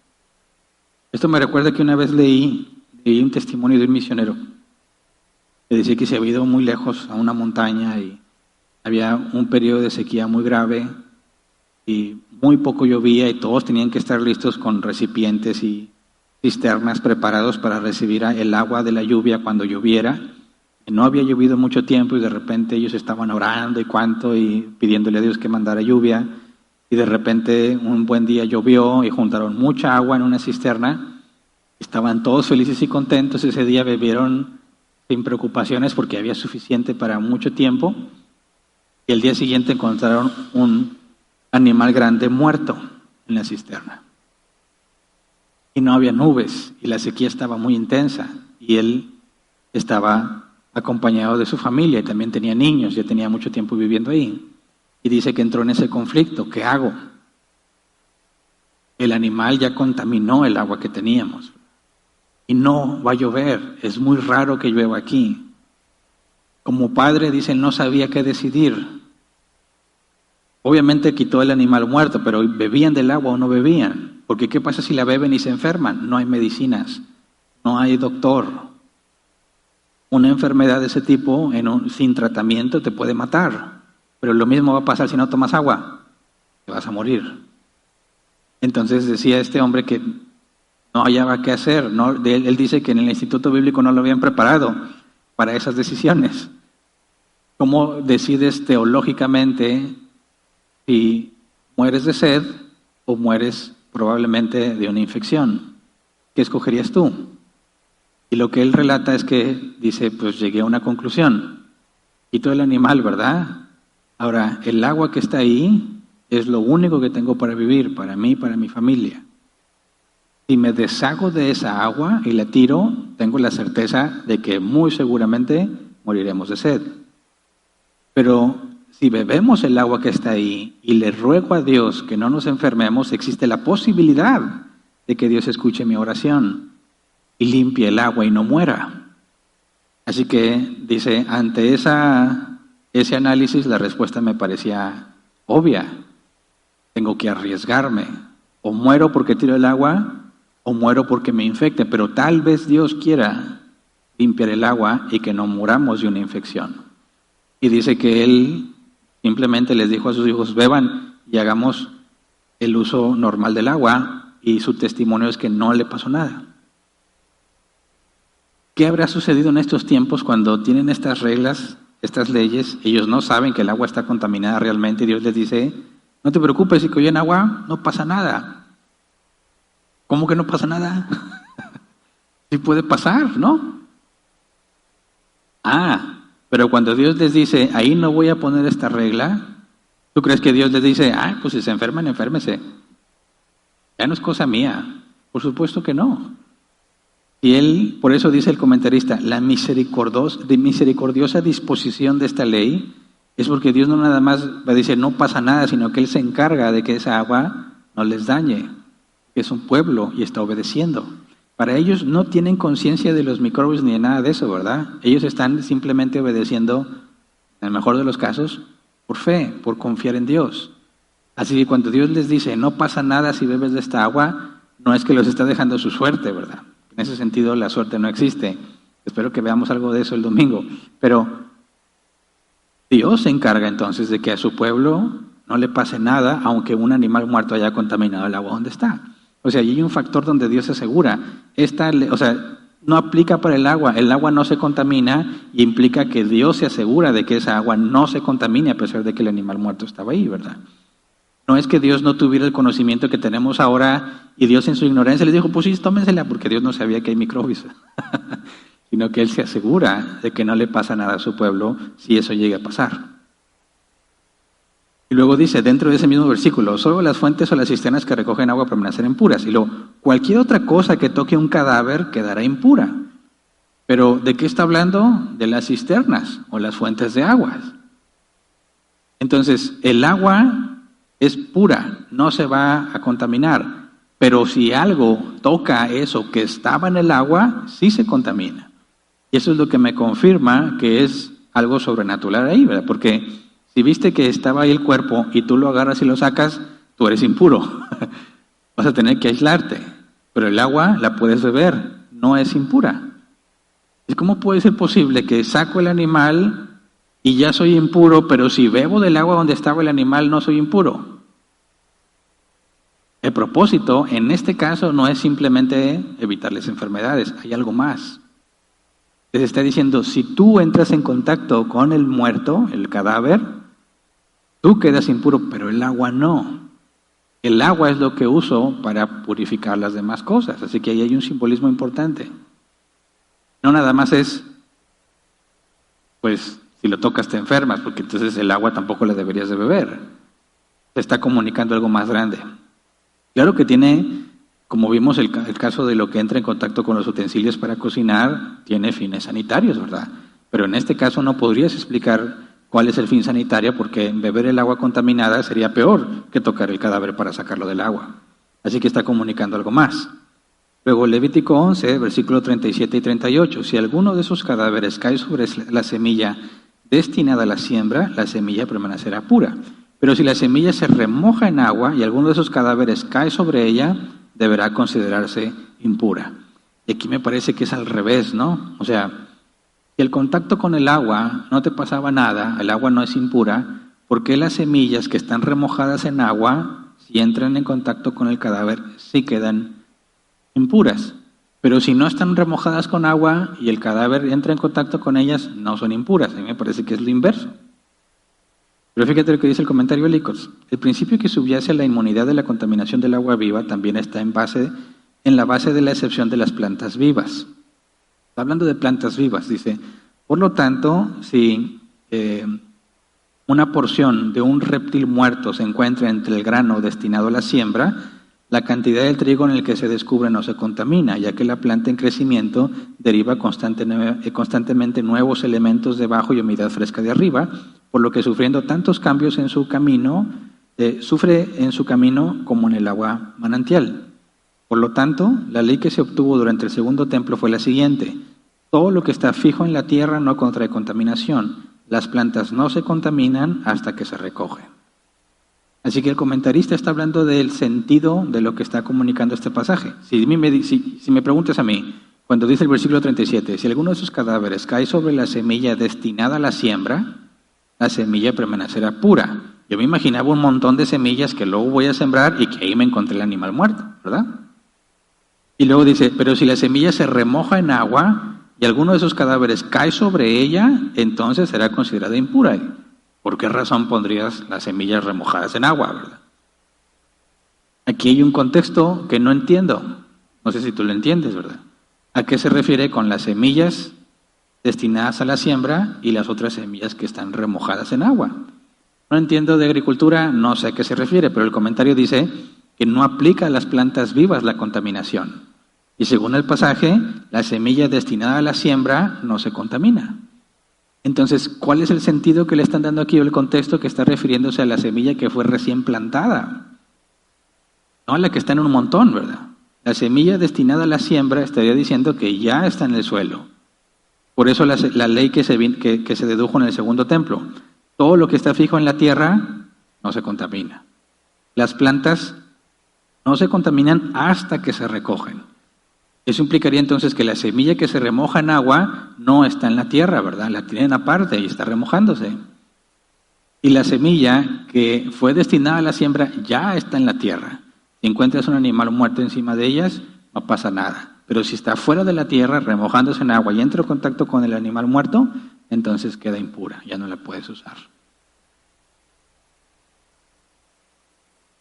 Esto me recuerda que una vez leí un testimonio de un misionero que decía que se había ido muy lejos a una montaña y había un periodo de sequía muy grave y muy poco llovía y todos tenían que estar listos con recipientes y cisternas preparados para recibir el agua de la lluvia cuando lloviera. Y no había llovido mucho tiempo y de repente ellos estaban orando y pidiéndole a Dios que mandara lluvia, y de repente un buen día llovió y juntaron mucha agua en una cisterna. Estaban todos felices y contentos, ese día bebieron sin preocupaciones porque había suficiente para mucho tiempo, y el día siguiente encontraron un animal grande muerto en la cisterna. Y no había nubes, y la sequía estaba muy intensa, y él estaba acompañado de su familia, y también tenía niños, ya tenía mucho tiempo viviendo ahí. Y dice que entró en ese conflicto, ¿qué hago? El animal ya contaminó el agua que teníamos. Y no va a llover, es muy raro que llueva aquí. Como padre, dice, no sabía qué decidir. Obviamente quitó el animal muerto, pero ¿bebían del agua o no bebían? Porque ¿qué pasa si la beben y se enferman? No hay medicinas, no hay doctor. Una enfermedad de ese tipo, sin tratamiento, te puede matar. pero lo mismo va a pasar si no tomas agua, te vas a morir. Entonces decía este hombre que no hallaba qué hacer, ¿no? Él dice que en el Instituto Bíblico no lo habían preparado para esas decisiones. ¿Cómo decides teológicamente si mueres de sed o mueres probablemente de una infección? ¿Qué escogerías tú? Y lo que él relata es que dice, pues llegué a una conclusión. Quito el animal, ¿verdad? Ahora, el agua que está ahí es lo único que tengo para vivir, para mí y para mi familia. Si me deshago de esa agua y la tiro, tengo la certeza de que muy seguramente moriremos de sed. Pero si bebemos el agua que está ahí y le ruego a Dios que no nos enfermemos, existe la posibilidad de que Dios escuche mi oración y limpie el agua y no muera. Así que dice, ante ese análisis la respuesta me parecía obvia. Tengo que arriesgarme. O muero porque tiro el agua o muero porque me infecte, pero tal vez Dios quiera limpiar el agua y que no muramos de una infección. Y dice que él simplemente les dijo a sus hijos, beban y hagamos el uso normal del agua, y su testimonio es que no le pasó nada. ¿Qué habrá sucedido en estos tiempos cuando tienen estas reglas, estas leyes? Ellos no saben que el agua está contaminada realmente y Dios les dice, no te preocupes, si oyen agua, no pasa nada. ¿Cómo que no pasa nada? Sí puede pasar, ¿no? Pero cuando Dios les dice, ahí no voy a poner esta regla, ¿tú crees que Dios les dice, pues si se enferman, enférmese? Ya no es cosa mía. Por supuesto que no. Y él, por eso dice el comentarista, la misericordiosa disposición de esta ley es porque Dios no nada más va a decir no pasa nada, sino que Él se encarga de que esa agua no les dañe, que es un pueblo y está obedeciendo. Para ellos no tienen conciencia de los microbios ni de nada de eso, ¿verdad? Ellos están simplemente obedeciendo, en el mejor de los casos, por fe, por confiar en Dios. Así que cuando Dios les dice, no pasa nada si bebes de esta agua, no es que los está dejando a su suerte, ¿verdad? En ese sentido la suerte no existe. Espero que veamos algo de eso el domingo. Pero Dios se encarga entonces de que a su pueblo no le pase nada, aunque un animal muerto haya contaminado el agua donde está. O sea, hay un factor donde Dios se asegura. No aplica para el agua no se contamina y implica que Dios se asegura de que esa agua no se contamine a pesar de que el animal muerto estaba ahí, ¿verdad? No es que Dios no tuviera el conocimiento que tenemos ahora y Dios en su ignorancia les dijo, pues sí, tómensela, porque Dios no sabía que hay microbios, sino que Él se asegura de que no le pasa nada a su pueblo si eso llega a pasar. Y luego dice, dentro de ese mismo versículo, solo las fuentes o las cisternas que recogen agua permanecerán impuras. Y luego, cualquier otra cosa que toque un cadáver quedará impura. Pero, ¿de qué está hablando? De las cisternas o las fuentes de aguas. Entonces, el agua es pura, no se va a contaminar. Pero si algo toca eso que estaba en el agua, sí se contamina. Y eso es lo que me confirma que es algo sobrenatural ahí, ¿verdad? Porque si viste que estaba ahí el cuerpo y tú lo agarras y lo sacas, tú eres impuro. Vas a tener que aislarte. Pero el agua la puedes beber, no es impura. ¿Y cómo puede ser posible que saco el animal y ya soy impuro, pero si bebo del agua donde estaba el animal no soy impuro? El propósito en este caso no es simplemente evitarles enfermedades, hay algo más. Les está diciendo, si tú entras en contacto con el muerto, el cadáver, tú quedas impuro, pero el agua no. El agua es lo que uso para purificar las demás cosas, así que ahí hay un simbolismo importante. No nada más es, pues, si lo tocas te enfermas, porque entonces el agua tampoco la deberías de beber. Se está comunicando algo más grande. Claro que tiene, como vimos el caso de lo que entra en contacto con los utensilios para cocinar, tiene fines sanitarios, ¿verdad? Pero en este caso no podrías explicar cuál es el fin sanitario, porque beber el agua contaminada sería peor que tocar el cadáver para sacarlo del agua. Así que está comunicando algo más. Luego Levítico 11, versículo 37 y 38. Si alguno de esos cadáveres cae sobre la semilla destinada a la siembra, la semilla permanecerá pura. Pero si la semilla se remoja en agua y alguno de esos cadáveres cae sobre ella, deberá considerarse impura. Y aquí me parece que es al revés, ¿no? O sea, si el contacto con el agua no te pasaba nada, el agua no es impura, ¿por qué las semillas que están remojadas en agua, si entran en contacto con el cadáver, sí quedan impuras? Pero si no están remojadas con agua y el cadáver entra en contacto con ellas, no son impuras. A mí me parece que es lo inverso. Pero fíjate lo que dice el comentario de Licos. El principio que subyace a la inmunidad de la contaminación del agua viva también está en la base de la excepción de las plantas vivas. Está hablando de plantas vivas, dice. Por lo tanto, si una porción de un reptil muerto se encuentra entre el grano destinado a la siembra, la cantidad del trigo en el que se descubre no se contamina, ya que la planta en crecimiento deriva constantemente nuevos elementos debajo y humedad fresca de arriba, por lo que sufriendo tantos cambios en su camino, sufre en su camino como en el agua manantial. Por lo tanto, la ley que se obtuvo durante el segundo templo fue la siguiente: todo lo que está fijo en la tierra no contrae contaminación, las plantas no se contaminan hasta que se recogen. Así que el comentarista está hablando del sentido de lo que está comunicando este pasaje. Si me preguntas a mí, cuando dice el versículo 37, si alguno de esos cadáveres cae sobre la semilla destinada a la siembra, la semilla permanecerá pura. Yo me imaginaba un montón de semillas que luego voy a sembrar y que ahí me encontré el animal muerto, ¿verdad? Y luego dice, pero si la semilla se remoja en agua y alguno de esos cadáveres cae sobre ella, entonces será considerada impura. ¿Por qué razón pondrías las semillas remojadas en agua, verdad? Aquí hay un contexto que no entiendo. No sé si tú lo entiendes, ¿verdad? ¿A qué se refiere con las semillas destinadas a la siembra y las otras semillas que están remojadas en agua? No entiendo de agricultura, no sé a qué se refiere, pero el comentario dice que no aplica a las plantas vivas la contaminación. Y según el pasaje, la semilla destinada a la siembra no se contamina. Entonces, ¿cuál es el sentido que le están dando aquí o el contexto que está refiriéndose a la semilla que fue recién plantada? No a la que está en un montón, ¿verdad? La semilla destinada a la siembra estaría diciendo que ya está en el suelo. Por eso la ley que se dedujo en el segundo templo. Todo lo que está fijo en la tierra no se contamina. Las plantas no se contaminan hasta que se recogen. Eso implicaría entonces que la semilla que se remoja en agua no está en la tierra, ¿verdad? La tienen aparte y está remojándose. Y la semilla que fue destinada a la siembra ya está en la tierra. Si encuentras un animal muerto encima de ellas, no pasa nada. Pero si está fuera de la tierra, remojándose en agua y entra en contacto con el animal muerto, entonces queda impura, ya no la puedes usar.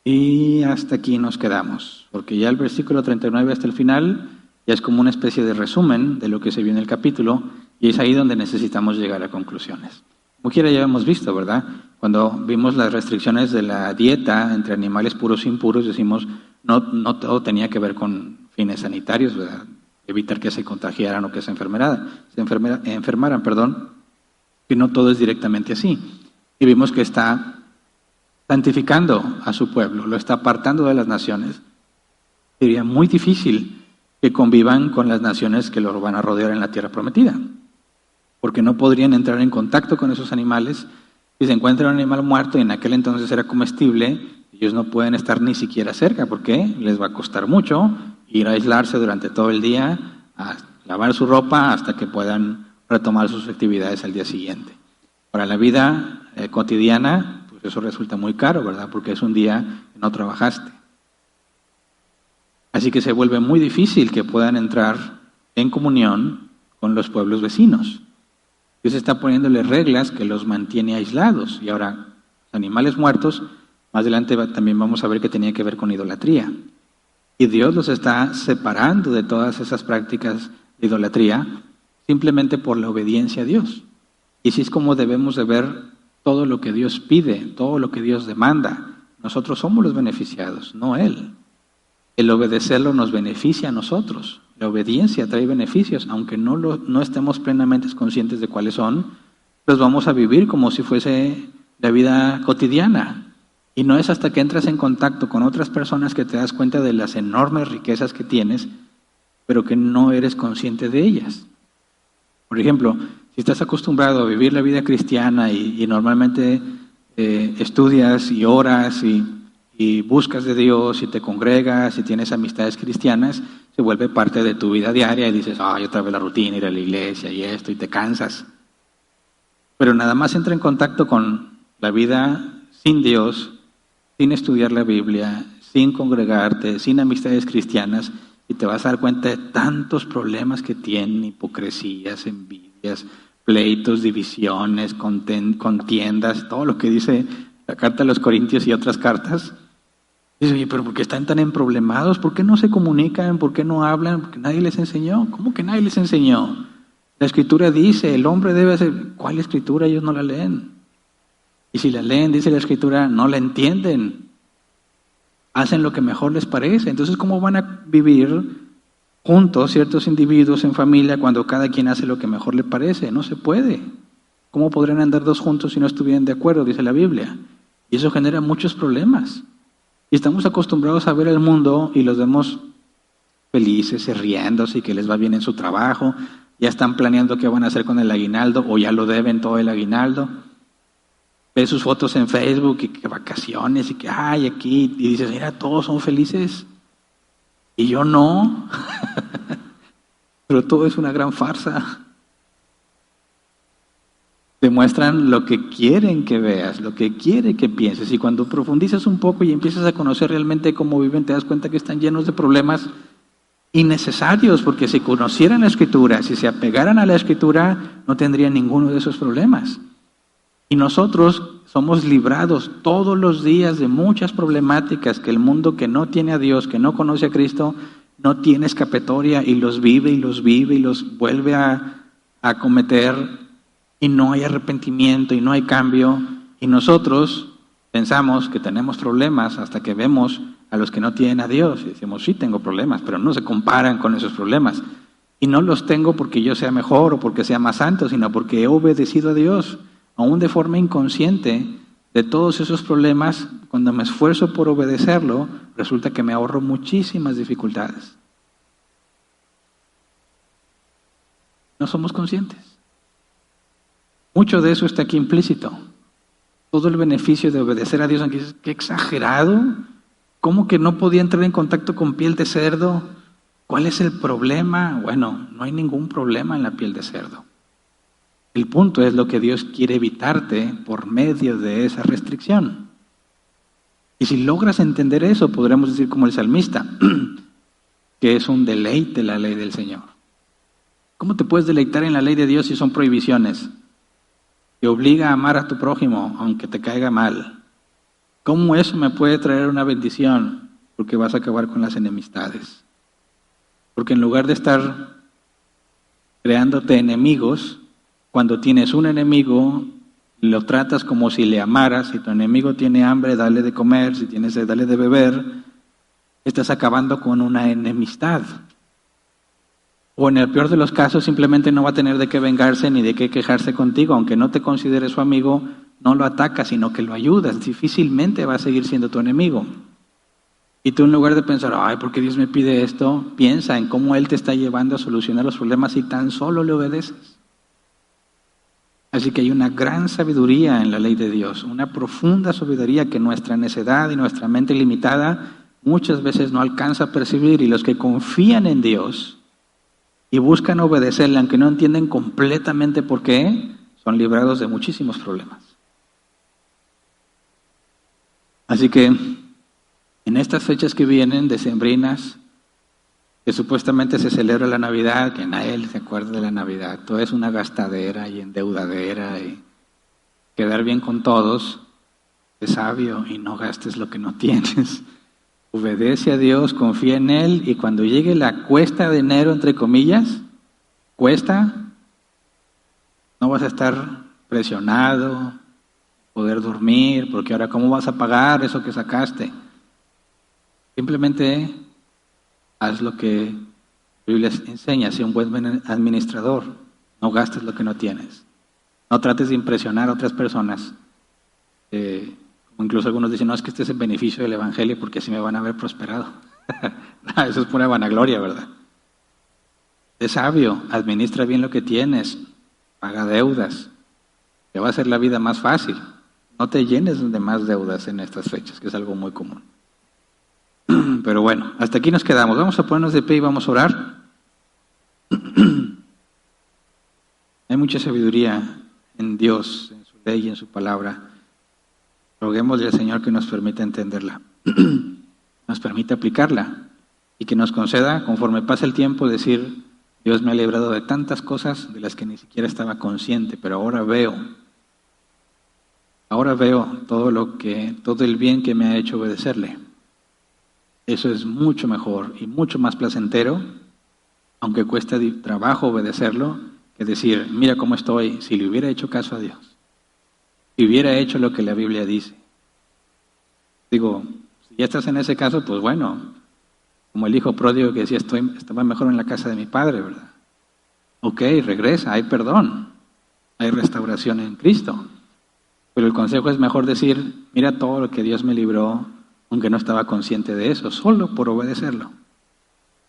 Y hasta aquí nos quedamos, porque ya el versículo 39 hasta el final ya es como una especie de resumen de lo que se vio en el capítulo, y es ahí donde necesitamos llegar a conclusiones. Como quiera ya hemos visto, ¿verdad? Cuando vimos las restricciones de la dieta entre animales puros e impuros, decimos, no todo tenía que ver con fines sanitarios, ¿verdad? Evitar que se contagiaran o que se enfermaran, que no todo es directamente así. Y vimos que está santificando a su pueblo, lo está apartando de las naciones. Sería muy difícil que convivan con las naciones que los van a rodear en la tierra prometida, porque no podrían entrar en contacto con esos animales. Si se encuentra un animal muerto y en aquel entonces era comestible, ellos no pueden estar ni siquiera cerca, porque les va a costar mucho ir a aislarse durante todo el día, a lavar su ropa hasta que puedan retomar sus actividades al día siguiente. Para la vida cotidiana, pues eso resulta muy caro, ¿verdad? Porque es un día que no trabajaste. Así que se vuelve muy difícil que puedan entrar en comunión con los pueblos vecinos. Dios está poniéndole reglas que los mantiene aislados. Y ahora, los animales muertos, más adelante también vamos a ver que tenía que ver con idolatría. Y Dios los está separando de todas esas prácticas de idolatría simplemente por la obediencia a Dios. Y así es como debemos de ver todo lo que Dios pide, todo lo que Dios demanda. Nosotros somos los beneficiados, no Él. El obedecerlo nos beneficia a nosotros. La obediencia trae beneficios, aunque no estemos plenamente conscientes de cuáles son, los vamos a vivir como si fuese la vida cotidiana. Y no es hasta que entras en contacto con otras personas que te das cuenta de las enormes riquezas que tienes, pero que no eres consciente de ellas. Por ejemplo, si estás acostumbrado a vivir la vida cristiana y normalmente estudias y oras y buscas de Dios y te congregas y tienes amistades cristianas, se vuelve parte de tu vida diaria y dices, otra vez la rutina, ir a la iglesia y esto, y te cansas. Pero nada más entra en contacto con la vida sin Dios, sin estudiar la Biblia, sin congregarte, sin amistades cristianas, y te vas a dar cuenta de tantos problemas que tienen, hipocresías, envidias, pleitos, divisiones, contiendas, todo lo que dice la carta a los Corintios y otras cartas. Dice, oye, pero ¿por qué están tan emproblemados? ¿Por qué no se comunican? ¿Por qué no hablan? Porque nadie les enseñó. ¿Cómo que nadie les enseñó? La Escritura dice, el hombre debe hacer... ¿Cuál Escritura? Ellos no la leen. Y si la leen, dice la Escritura, no la entienden. Hacen lo que mejor les parece. Entonces, ¿cómo van a vivir juntos ciertos individuos en familia cuando cada quien hace lo que mejor le parece? No se puede. ¿Cómo podrían andar dos juntos si no estuvieran de acuerdo? Dice la Biblia. Y eso genera muchos problemas. Y estamos acostumbrados a ver el mundo y los vemos felices, riéndose y que les va bien en su trabajo. Ya están planeando qué van a hacer con el aguinaldo o ya lo deben todo el aguinaldo. Ves sus fotos en Facebook y que vacaciones y que hay aquí. Y dices, mira, todos son felices. Y yo no. Pero todo es una gran farsa. Demuestran lo que quieren que veas, lo que quieren que pienses. Y cuando profundizas un poco y empiezas a conocer realmente cómo viven, te das cuenta que están llenos de problemas innecesarios, porque si conocieran la Escritura, si se apegaran a la Escritura, no tendrían ninguno de esos problemas. Y nosotros somos librados todos los días de muchas problemáticas que el mundo que no tiene a Dios, que no conoce a Cristo, no tiene escapatoria y los vive y los vive y los vuelve a cometer. Y no hay arrepentimiento y no hay cambio. Y nosotros pensamos que tenemos problemas hasta que vemos a los que no tienen a Dios. Y decimos, sí tengo problemas, pero no se comparan con esos problemas. Y no los tengo porque yo sea mejor o porque sea más santo, sino porque he obedecido a Dios. Aún de forma inconsciente de todos esos problemas, cuando me esfuerzo por obedecerlo, resulta que me ahorro muchísimas dificultades. No somos conscientes. Mucho de eso está aquí implícito. Todo el beneficio de obedecer a Dios, aunque dices, qué exagerado. ¿Cómo que no podía entrar en contacto con piel de cerdo? ¿Cuál es el problema? Bueno, no hay ningún problema en la piel de cerdo. El punto es lo que Dios quiere evitarte por medio de esa restricción. Y si logras entender eso, podremos decir como el salmista, que es un deleite la ley del Señor. ¿Cómo te puedes deleitar en la ley de Dios si son prohibiciones? Te obliga a amar a tu prójimo, aunque te caiga mal. ¿Cómo eso me puede traer una bendición? Porque vas a acabar con las enemistades. Porque en lugar de estar creándote enemigos, cuando tienes un enemigo, lo tratas como si le amaras. Si tu enemigo tiene hambre, dale de comer. Si tienes sed, dale de beber. Estás acabando con una enemistad. O en el peor de los casos, simplemente no va a tener de qué vengarse ni de qué quejarse contigo. Aunque no te considere su amigo, no lo atacas, sino que lo ayudas. Difícilmente va a seguir siendo tu enemigo. Y tú, en lugar de pensar, ay, ¿por qué Dios me pide esto? Piensa en cómo Él te está llevando a solucionar los problemas y tan solo le obedeces. Así que hay una gran sabiduría en la ley de Dios, una profunda sabiduría que nuestra necedad y nuestra mente limitada muchas veces no alcanza a percibir. Y los que confían en Dios y buscan obedecerle, aunque no entienden completamente por qué, son librados de muchísimos problemas. Así que en estas fechas que vienen, decembrinas, que supuestamente se celebra la Navidad, que nadie se acuerda de la Navidad, todo es una gastadera y endeudadera y quedar bien con todos, es sabio y no gastes lo que no tienes. Obedece a Dios, confía en Él, y cuando llegue la cuesta de enero, entre comillas, cuesta, no vas a estar presionado, poder dormir, porque ahora ¿cómo vas a pagar eso que sacaste? Simplemente haz lo que la Biblia enseña, sé un buen administrador, no gastes lo que no tienes. No trates de impresionar a otras personas. Como incluso algunos dicen, no, es que este es el beneficio del Evangelio porque así me van a ver prosperado. No, eso es pura vanagloria, ¿verdad? Sé sabio, administra bien lo que tienes, paga deudas, te va a hacer la vida más fácil. No te llenes de más deudas en estas fechas, que es algo muy común. Pero bueno, hasta aquí nos quedamos. Vamos a ponernos de pie y vamos a orar. Hay mucha sabiduría en Dios, en su ley y en su palabra. Roguémosle al Señor que nos permita entenderla, nos permita aplicarla y que nos conceda, conforme pasa el tiempo, decir: Dios me ha librado de tantas cosas de las que ni siquiera estaba consciente, pero ahora veo todo el bien que me ha hecho obedecerle. Eso es mucho mejor y mucho más placentero, aunque cueste trabajo obedecerlo, que decir: mira cómo estoy, si le hubiera hecho caso a Dios, si hubiera hecho lo que la Biblia dice. Digo, si ya estás en ese caso, pues bueno, como el hijo pródigo que decía: estaba mejor en la casa de mi padre, ¿verdad? Ok, regresa, hay perdón, hay restauración en Cristo. Pero el consejo es mejor decir: mira todo lo que Dios me libró, aunque no estaba consciente de eso, solo por obedecerlo.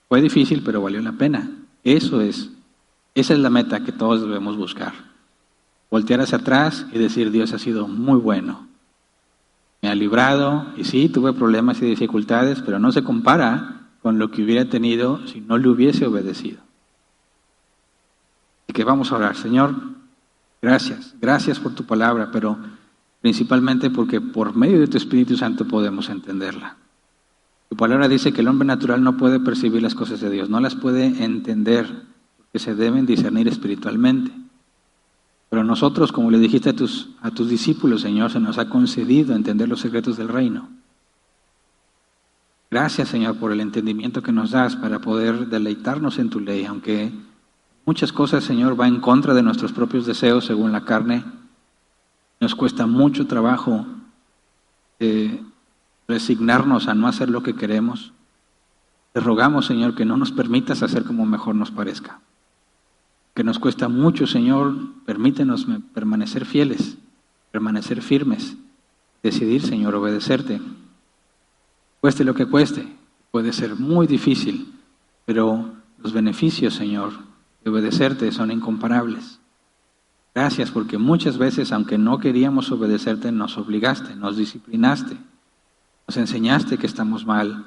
Fue difícil, pero valió la pena. Esa es la meta que todos debemos buscar. Voltear hacia atrás y decir: Dios ha sido muy bueno. Me ha librado, y sí, tuve problemas y dificultades, pero no se compara con lo que hubiera tenido si no le hubiese obedecido. Así que vamos a orar. Señor, gracias por tu palabra, pero principalmente porque por medio de tu Espíritu Santo podemos entenderla. Tu palabra dice que el hombre natural no puede percibir las cosas de Dios, no las puede entender, porque se deben discernir espiritualmente. Pero nosotros, como le dijiste a tus discípulos, Señor, se nos ha concedido entender los secretos del reino. Gracias, Señor, por el entendimiento que nos das para poder deleitarnos en tu ley, aunque muchas cosas, Señor, va en contra de nuestros propios deseos según la carne. Nos cuesta mucho trabajo resignarnos a no hacer lo que queremos. Te rogamos, Señor, que no nos permitas hacer como mejor nos parezca. Que nos cuesta mucho, Señor, permítenos permanecer fieles, permanecer firmes, decidir, Señor, obedecerte. Cueste lo que cueste, puede ser muy difícil, pero los beneficios, Señor, de obedecerte son incomparables. Gracias porque muchas veces, aunque no queríamos obedecerte, nos obligaste, nos disciplinaste, nos enseñaste que estamos mal,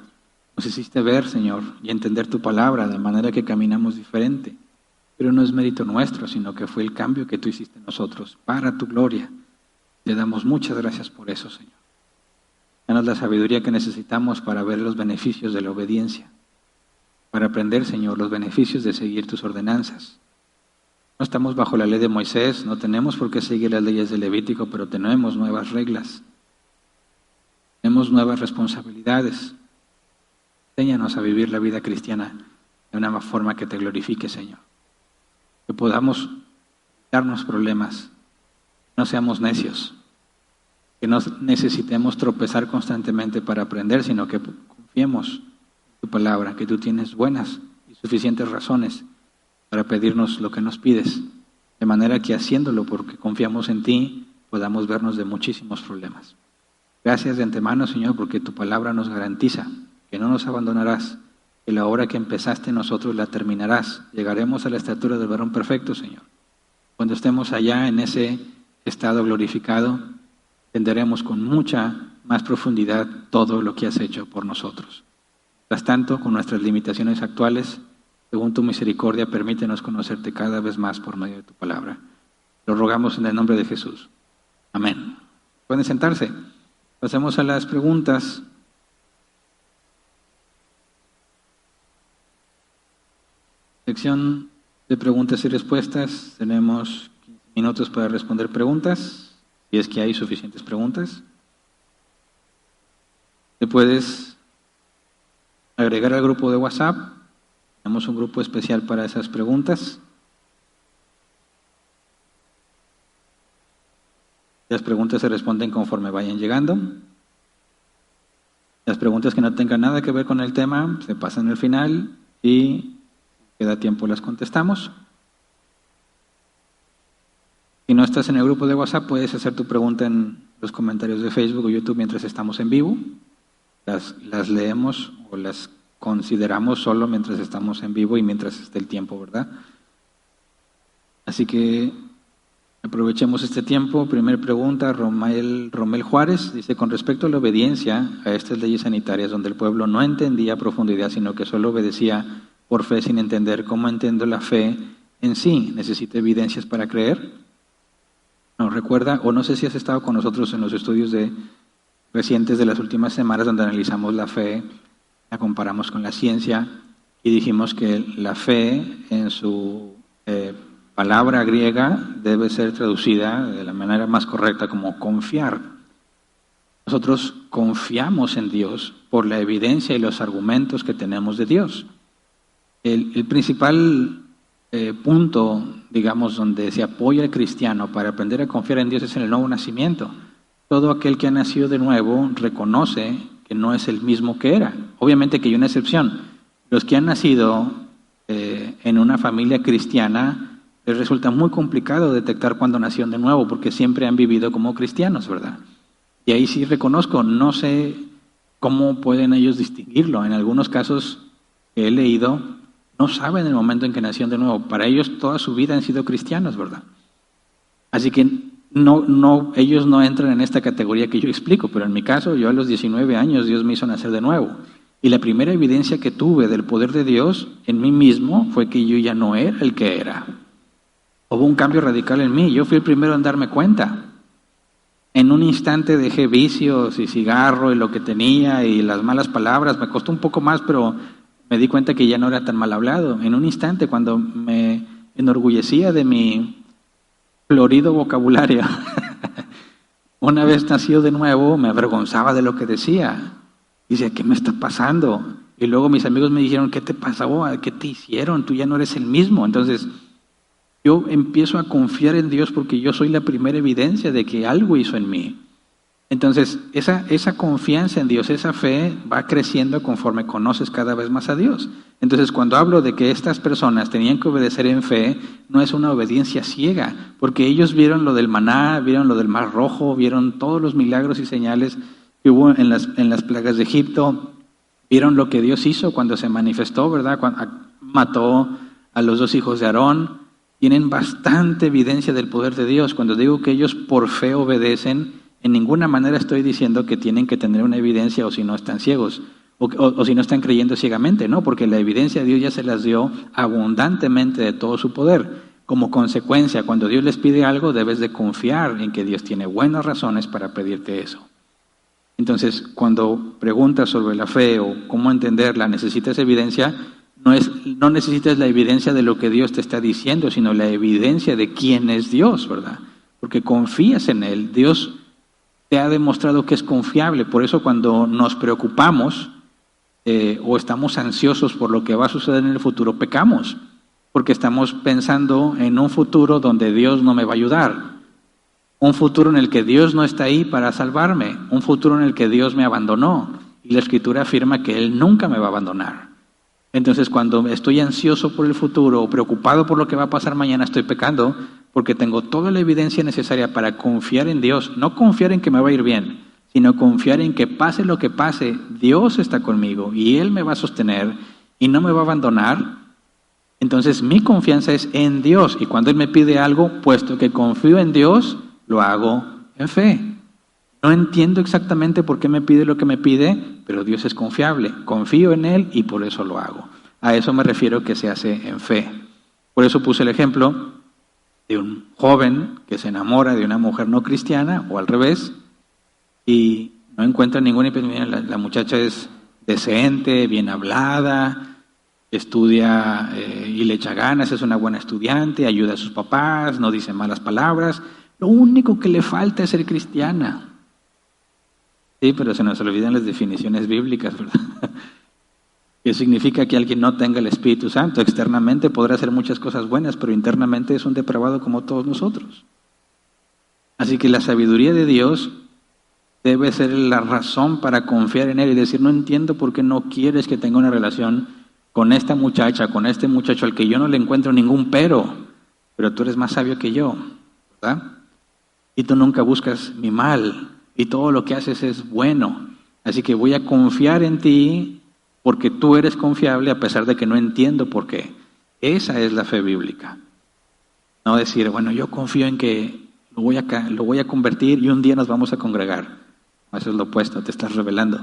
nos hiciste ver, Señor, y entender tu palabra de manera que caminamos diferente. Pero no es mérito nuestro, sino que fue el cambio que tú hiciste en nosotros, para tu gloria. Te damos muchas gracias por eso, Señor. Danos la sabiduría que necesitamos para ver los beneficios de la obediencia, para aprender, Señor, los beneficios de seguir tus ordenanzas. No estamos bajo la ley de Moisés, no tenemos por qué seguir las leyes de Levítico, pero tenemos nuevas reglas, tenemos nuevas responsabilidades. Enséñanos a vivir la vida cristiana de una forma que te glorifique, Señor. Que podamos darnos problemas, no seamos necios, que no necesitemos tropezar constantemente para aprender, sino que confiemos en tu palabra, que tú tienes buenas y suficientes razones para pedirnos lo que nos pides, de manera que haciéndolo porque confiamos en ti, podamos vernos de muchísimos problemas. Gracias de antemano, Señor, porque tu palabra nos garantiza que no nos abandonarás, que la obra que empezaste en nosotros la terminarás. Llegaremos a la estatura del varón perfecto, Señor. Cuando estemos allá en ese estado glorificado, entenderemos con mucha más profundidad todo lo que has hecho por nosotros. Mientras tanto, con nuestras limitaciones actuales, según tu misericordia, permítenos conocerte cada vez más por medio de tu palabra. Lo rogamos en el nombre de Jesús. Amén. Pueden sentarse. Pasemos a las preguntas. Sección de preguntas y respuestas. Tenemos 15 minutos para responder preguntas, si es que hay suficientes preguntas. Te puedes agregar al grupo de WhatsApp. Tenemos un grupo especial para esas preguntas. Las preguntas se responden conforme vayan llegando. Las preguntas que no tengan nada que ver con el tema se pasan al final y queda tiempo las contestamos. Si no estás en el grupo de WhatsApp, puedes hacer tu pregunta en los comentarios de Facebook o YouTube mientras estamos en vivo. Las leemos o las consideramos solo mientras estamos en vivo y mientras esté el tiempo, ¿verdad? Así que aprovechemos este tiempo. Primera pregunta, Romel Juárez, dice: con respecto a la obediencia a estas leyes sanitarias donde el pueblo no entendía a profundidad, sino que solo obedecía por fe sin entender, ¿cómo entiendo la fe en sí? ¿Necesita evidencias para creer? No, nos recuerda, o no sé si has estado con nosotros en los estudios recientes de las últimas semanas donde analizamos la fe, la comparamos con la ciencia y dijimos que la fe en su palabra griega debe ser traducida de la manera más correcta como confiar. Nosotros confiamos en Dios por la evidencia y los argumentos que tenemos de Dios. El principal punto, digamos, donde se apoya el cristiano para aprender a confiar en Dios es en el nuevo nacimiento. Todo aquel que ha nacido de nuevo reconoce que no es el mismo que era. Obviamente que hay una excepción. Los que han nacido en una familia cristiana, les resulta muy complicado detectar cuando nacieron de nuevo, porque siempre han vivido como cristianos, ¿verdad? Y ahí sí reconozco, no sé cómo pueden ellos distinguirlo. En algunos casos que he leído, no saben el momento en que nacieron de nuevo. Para ellos toda su vida han sido cristianos, ¿verdad? Así que ellos no entran en esta categoría que yo explico, pero en mi caso, yo a los 19 años Dios me hizo nacer de nuevo. Y la primera evidencia que tuve del poder de Dios en mí mismo fue que yo ya no era el que era. Hubo un cambio radical en mí. Yo fui el primero en darme cuenta. En un instante dejé vicios y cigarro y lo que tenía y las malas palabras. Me costó un poco más, pero me di cuenta que ya no era tan mal hablado. En un instante, cuando me enorgullecía de mi florido vocabulario, una vez nacido de nuevo, me avergonzaba de lo que decía. Y decía, ¿qué me está pasando? Y luego mis amigos me dijeron, ¿qué te pasó? ¿Qué te hicieron? Tú ya no eres el mismo. Entonces, yo empiezo a confiar en Dios porque yo soy la primera evidencia de que algo hizo en mí. Entonces, esa confianza en Dios, esa fe va creciendo conforme conoces cada vez más a Dios. Entonces, cuando hablo de que estas personas tenían que obedecer en fe, no es una obediencia ciega, porque ellos vieron lo del maná, vieron lo del mar rojo, vieron todos los milagros y señales que hubo en las plagas de Egipto, vieron lo que Dios hizo cuando se manifestó, ¿verdad? Cuando mató a los 2 hijos de Aarón. Tienen bastante evidencia del poder de Dios. Cuando digo que ellos por fe obedecen, en ninguna manera estoy diciendo que tienen que tener una evidencia o si no están ciegos, o si no están creyendo ciegamente, ¿no? Porque la evidencia Dios ya se las dio abundantemente de todo su poder. Como consecuencia, cuando Dios les pide algo, debes de confiar en que Dios tiene buenas razones para pedirte eso. Entonces, cuando preguntas sobre la fe o cómo entenderla, necesitas evidencia. No necesitas la evidencia de lo que Dios te está diciendo, sino la evidencia de quién es Dios, ¿verdad? Porque confías en Él. Dios te ha demostrado que es confiable. Por eso cuando nos preocupamos o estamos ansiosos por lo que va a suceder en el futuro, pecamos. Porque estamos pensando en un futuro donde Dios no me va a ayudar. Un futuro en el que Dios no está ahí para salvarme. Un futuro en el que Dios me abandonó. Y la Escritura afirma que Él nunca me va a abandonar. Entonces, cuando estoy ansioso por el futuro o preocupado por lo que va a pasar mañana, estoy pecando porque tengo toda la evidencia necesaria para confiar en Dios. No confiar en que me va a ir bien, sino confiar en que pase lo que pase, Dios está conmigo y Él me va a sostener y no me va a abandonar. Entonces, mi confianza es en Dios y cuando Él me pide algo, puesto que confío en Dios, lo hago en fe. No entiendo exactamente por qué me pide lo que me pide, pero Dios es confiable. Confío en Él y por eso lo hago. A eso me refiero que se hace en fe. Por eso puse el ejemplo de un joven que se enamora de una mujer no cristiana o al revés y no encuentra ninguna impedimento. La muchacha es decente, bien hablada, estudia y le echa ganas, es una buena estudiante, ayuda a sus papás, no dice malas palabras. Lo único que le falta es ser cristiana. Sí, pero se nos olvidan las definiciones bíblicas, ¿verdad? ¿Qué significa que alguien no tenga el Espíritu Santo? Externamente podrá hacer muchas cosas buenas, pero internamente es un depravado como todos nosotros. Así que la sabiduría de Dios debe ser la razón para confiar en Él y decir, no entiendo por qué no quieres que tenga una relación con esta muchacha, con este muchacho al que yo no le encuentro ningún pero tú eres más sabio que yo, ¿verdad? Y tú nunca buscas mi mal. Y todo lo que haces es bueno. Así que voy a confiar en ti porque tú eres confiable a pesar de que no entiendo por qué. Esa es la fe bíblica. No decir, bueno, yo confío en que lo voy a convertir y un día nos vamos a congregar. Eso es lo opuesto, te estás revelando.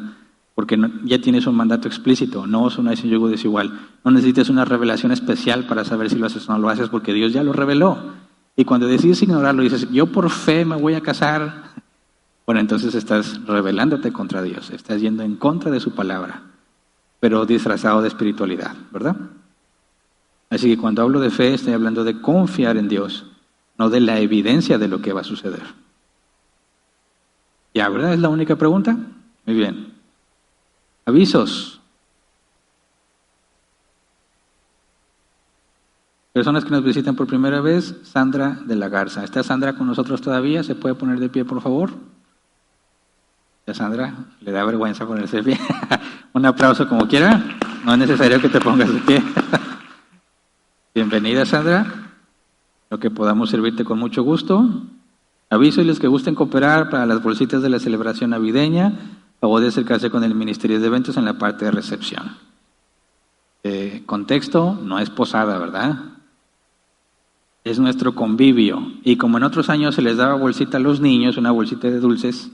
Porque ya tienes un mandato explícito. No os unáis en yugo desigual. No necesitas una revelación especial para saber si lo haces o no lo haces porque Dios ya lo reveló. Y cuando decides ignorarlo y dices, yo por fe me voy a casar, bueno, entonces estás rebelándote contra Dios, estás yendo en contra de su palabra, pero disfrazado de espiritualidad, ¿verdad? Así que cuando hablo de fe, estoy hablando de confiar en Dios, no de la evidencia de lo que va a suceder. ¿Ya, verdad? ¿Es la única pregunta? Muy bien. Avisos. Personas que nos visitan por primera vez, Sandra de la Garza. ¿Está Sandra con nosotros todavía? ¿Se puede poner de pie, por favor? ¿Ya, Sandra? ¿Le da vergüenza ponerse de pie? Un aplauso como quiera. No es necesario que te pongas de pie. Bienvenida, Sandra. Lo que podamos servirte con mucho gusto. Aviso y los que gusten cooperar para las bolsitas de la celebración navideña, favor de acercarse con el Ministerio de Eventos en la parte de recepción. Contexto, no es posada, ¿verdad? Es nuestro convivio. Y como en otros años se les daba bolsita a los niños, una bolsita de dulces,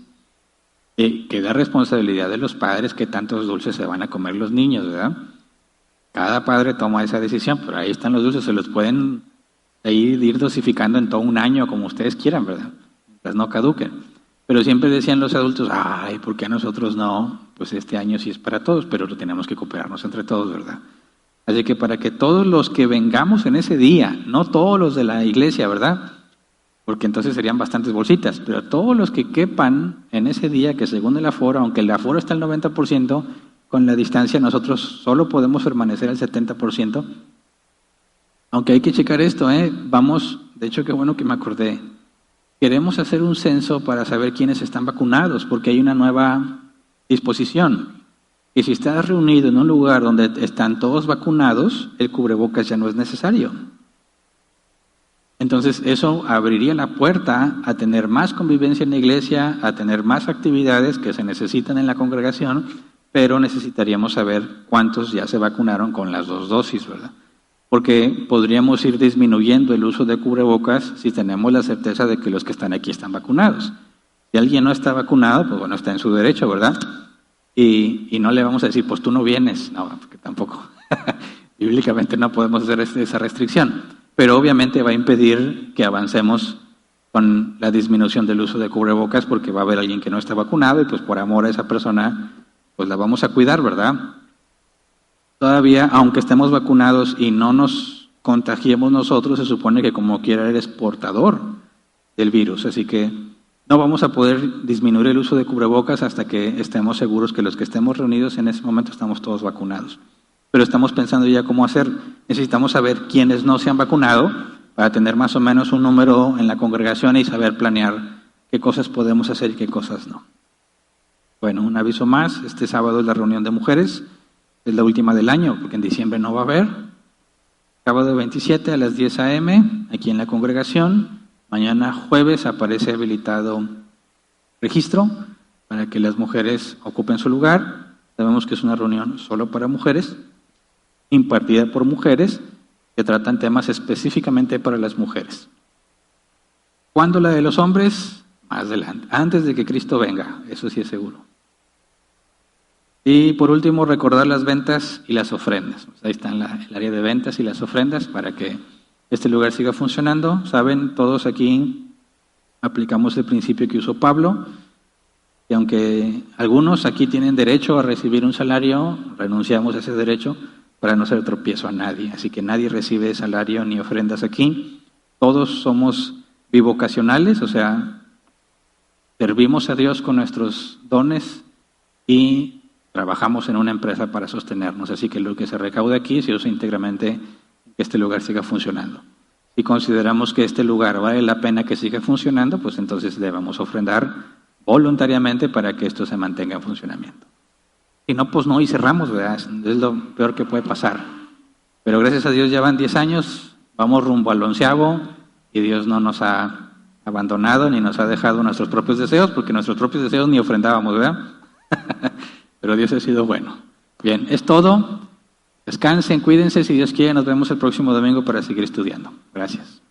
queda responsabilidad de los padres que tantos dulces se van a comer los niños, ¿verdad? Cada padre toma esa decisión, pero ahí están los dulces, se los pueden ir dosificando en todo un año como ustedes quieran, ¿verdad? Mientras no caduquen. Pero siempre decían los adultos, ay, ¿por qué a nosotros no? Pues este año sí es para todos, pero tenemos que cooperarnos entre todos, ¿verdad? Así que para que todos los que vengamos en ese día, no todos los de la iglesia, ¿verdad? Porque entonces serían bastantes bolsitas, pero todos los que quepan en ese día, que según el aforo, aunque el aforo está al 90%, con la distancia nosotros solo podemos permanecer al 70%. Aunque hay que checar esto, vamos, de hecho qué bueno que me acordé. Queremos hacer un censo para saber quiénes están vacunados, porque hay una nueva disposición. Y si estás reunido en un lugar donde están todos vacunados, el cubrebocas ya no es necesario. Entonces eso abriría la puerta a tener más convivencia en la iglesia, a tener más actividades que se necesitan en la congregación, pero necesitaríamos saber cuántos ya se vacunaron con las 2 dosis, ¿verdad? Porque podríamos ir disminuyendo el uso de cubrebocas si tenemos la certeza de que los que están aquí están vacunados. Si alguien no está vacunado, pues bueno, está en su derecho, ¿verdad? Y no le vamos a decir, pues tú no vienes. No, porque tampoco. Bíblicamente no podemos hacer esa restricción. Pero obviamente va a impedir que avancemos con la disminución del uso de cubrebocas porque va a haber alguien que no está vacunado y pues por amor a esa persona, pues la vamos a cuidar, ¿verdad? Todavía, aunque estemos vacunados y no nos contagiemos nosotros, se supone que como quiera eres portador del virus. Así que no vamos a poder disminuir el uso de cubrebocas hasta que estemos seguros que los que estemos reunidos en ese momento estamos todos vacunados. Pero estamos pensando ya cómo hacer. Necesitamos saber quiénes no se han vacunado para tener más o menos un número en la congregación y saber planear qué cosas podemos hacer y qué cosas no. Bueno, un aviso más. Este sábado es la reunión de mujeres. Es la última del año, porque en diciembre no va a haber. Sábado 27 a las 10 a.m. aquí en la congregación. Mañana jueves aparece habilitado registro para que las mujeres ocupen su lugar. Sabemos que es una reunión solo para mujeres, impartida por mujeres, que tratan temas específicamente para las mujeres. ¿Cuándo la de los hombres? Más adelante, antes de que Cristo venga, eso sí es seguro. Y por último, recordar las ventas y las ofrendas. Ahí está el área de ventas y las ofrendas para que este lugar siga funcionando. Saben, todos aquí aplicamos el principio que usó Pablo, y aunque algunos aquí tienen derecho a recibir un salario, renunciamos a ese derecho para no ser tropiezo a nadie. Así que nadie recibe salario ni ofrendas aquí. Todos somos bivocacionales, o sea, servimos a Dios con nuestros dones y trabajamos en una empresa para sostenernos. Así que lo que se recaude aquí se usa íntegramente que este lugar siga funcionando. Si consideramos que este lugar vale la pena que siga funcionando, pues entonces debemos ofrendar voluntariamente para que esto se mantenga en funcionamiento. Si no, pues no, y cerramos, ¿verdad? Es lo peor que puede pasar. Pero gracias a Dios ya van 10 años, vamos rumbo al 11º, y Dios no nos ha abandonado ni nos ha dejado nuestros propios deseos, porque nuestros propios deseos ni ofrendábamos, ¿verdad? Pero Dios ha sido bueno. Bien, es todo. Descansen, cuídense, si Dios quiere, nos vemos el próximo domingo para seguir estudiando. Gracias.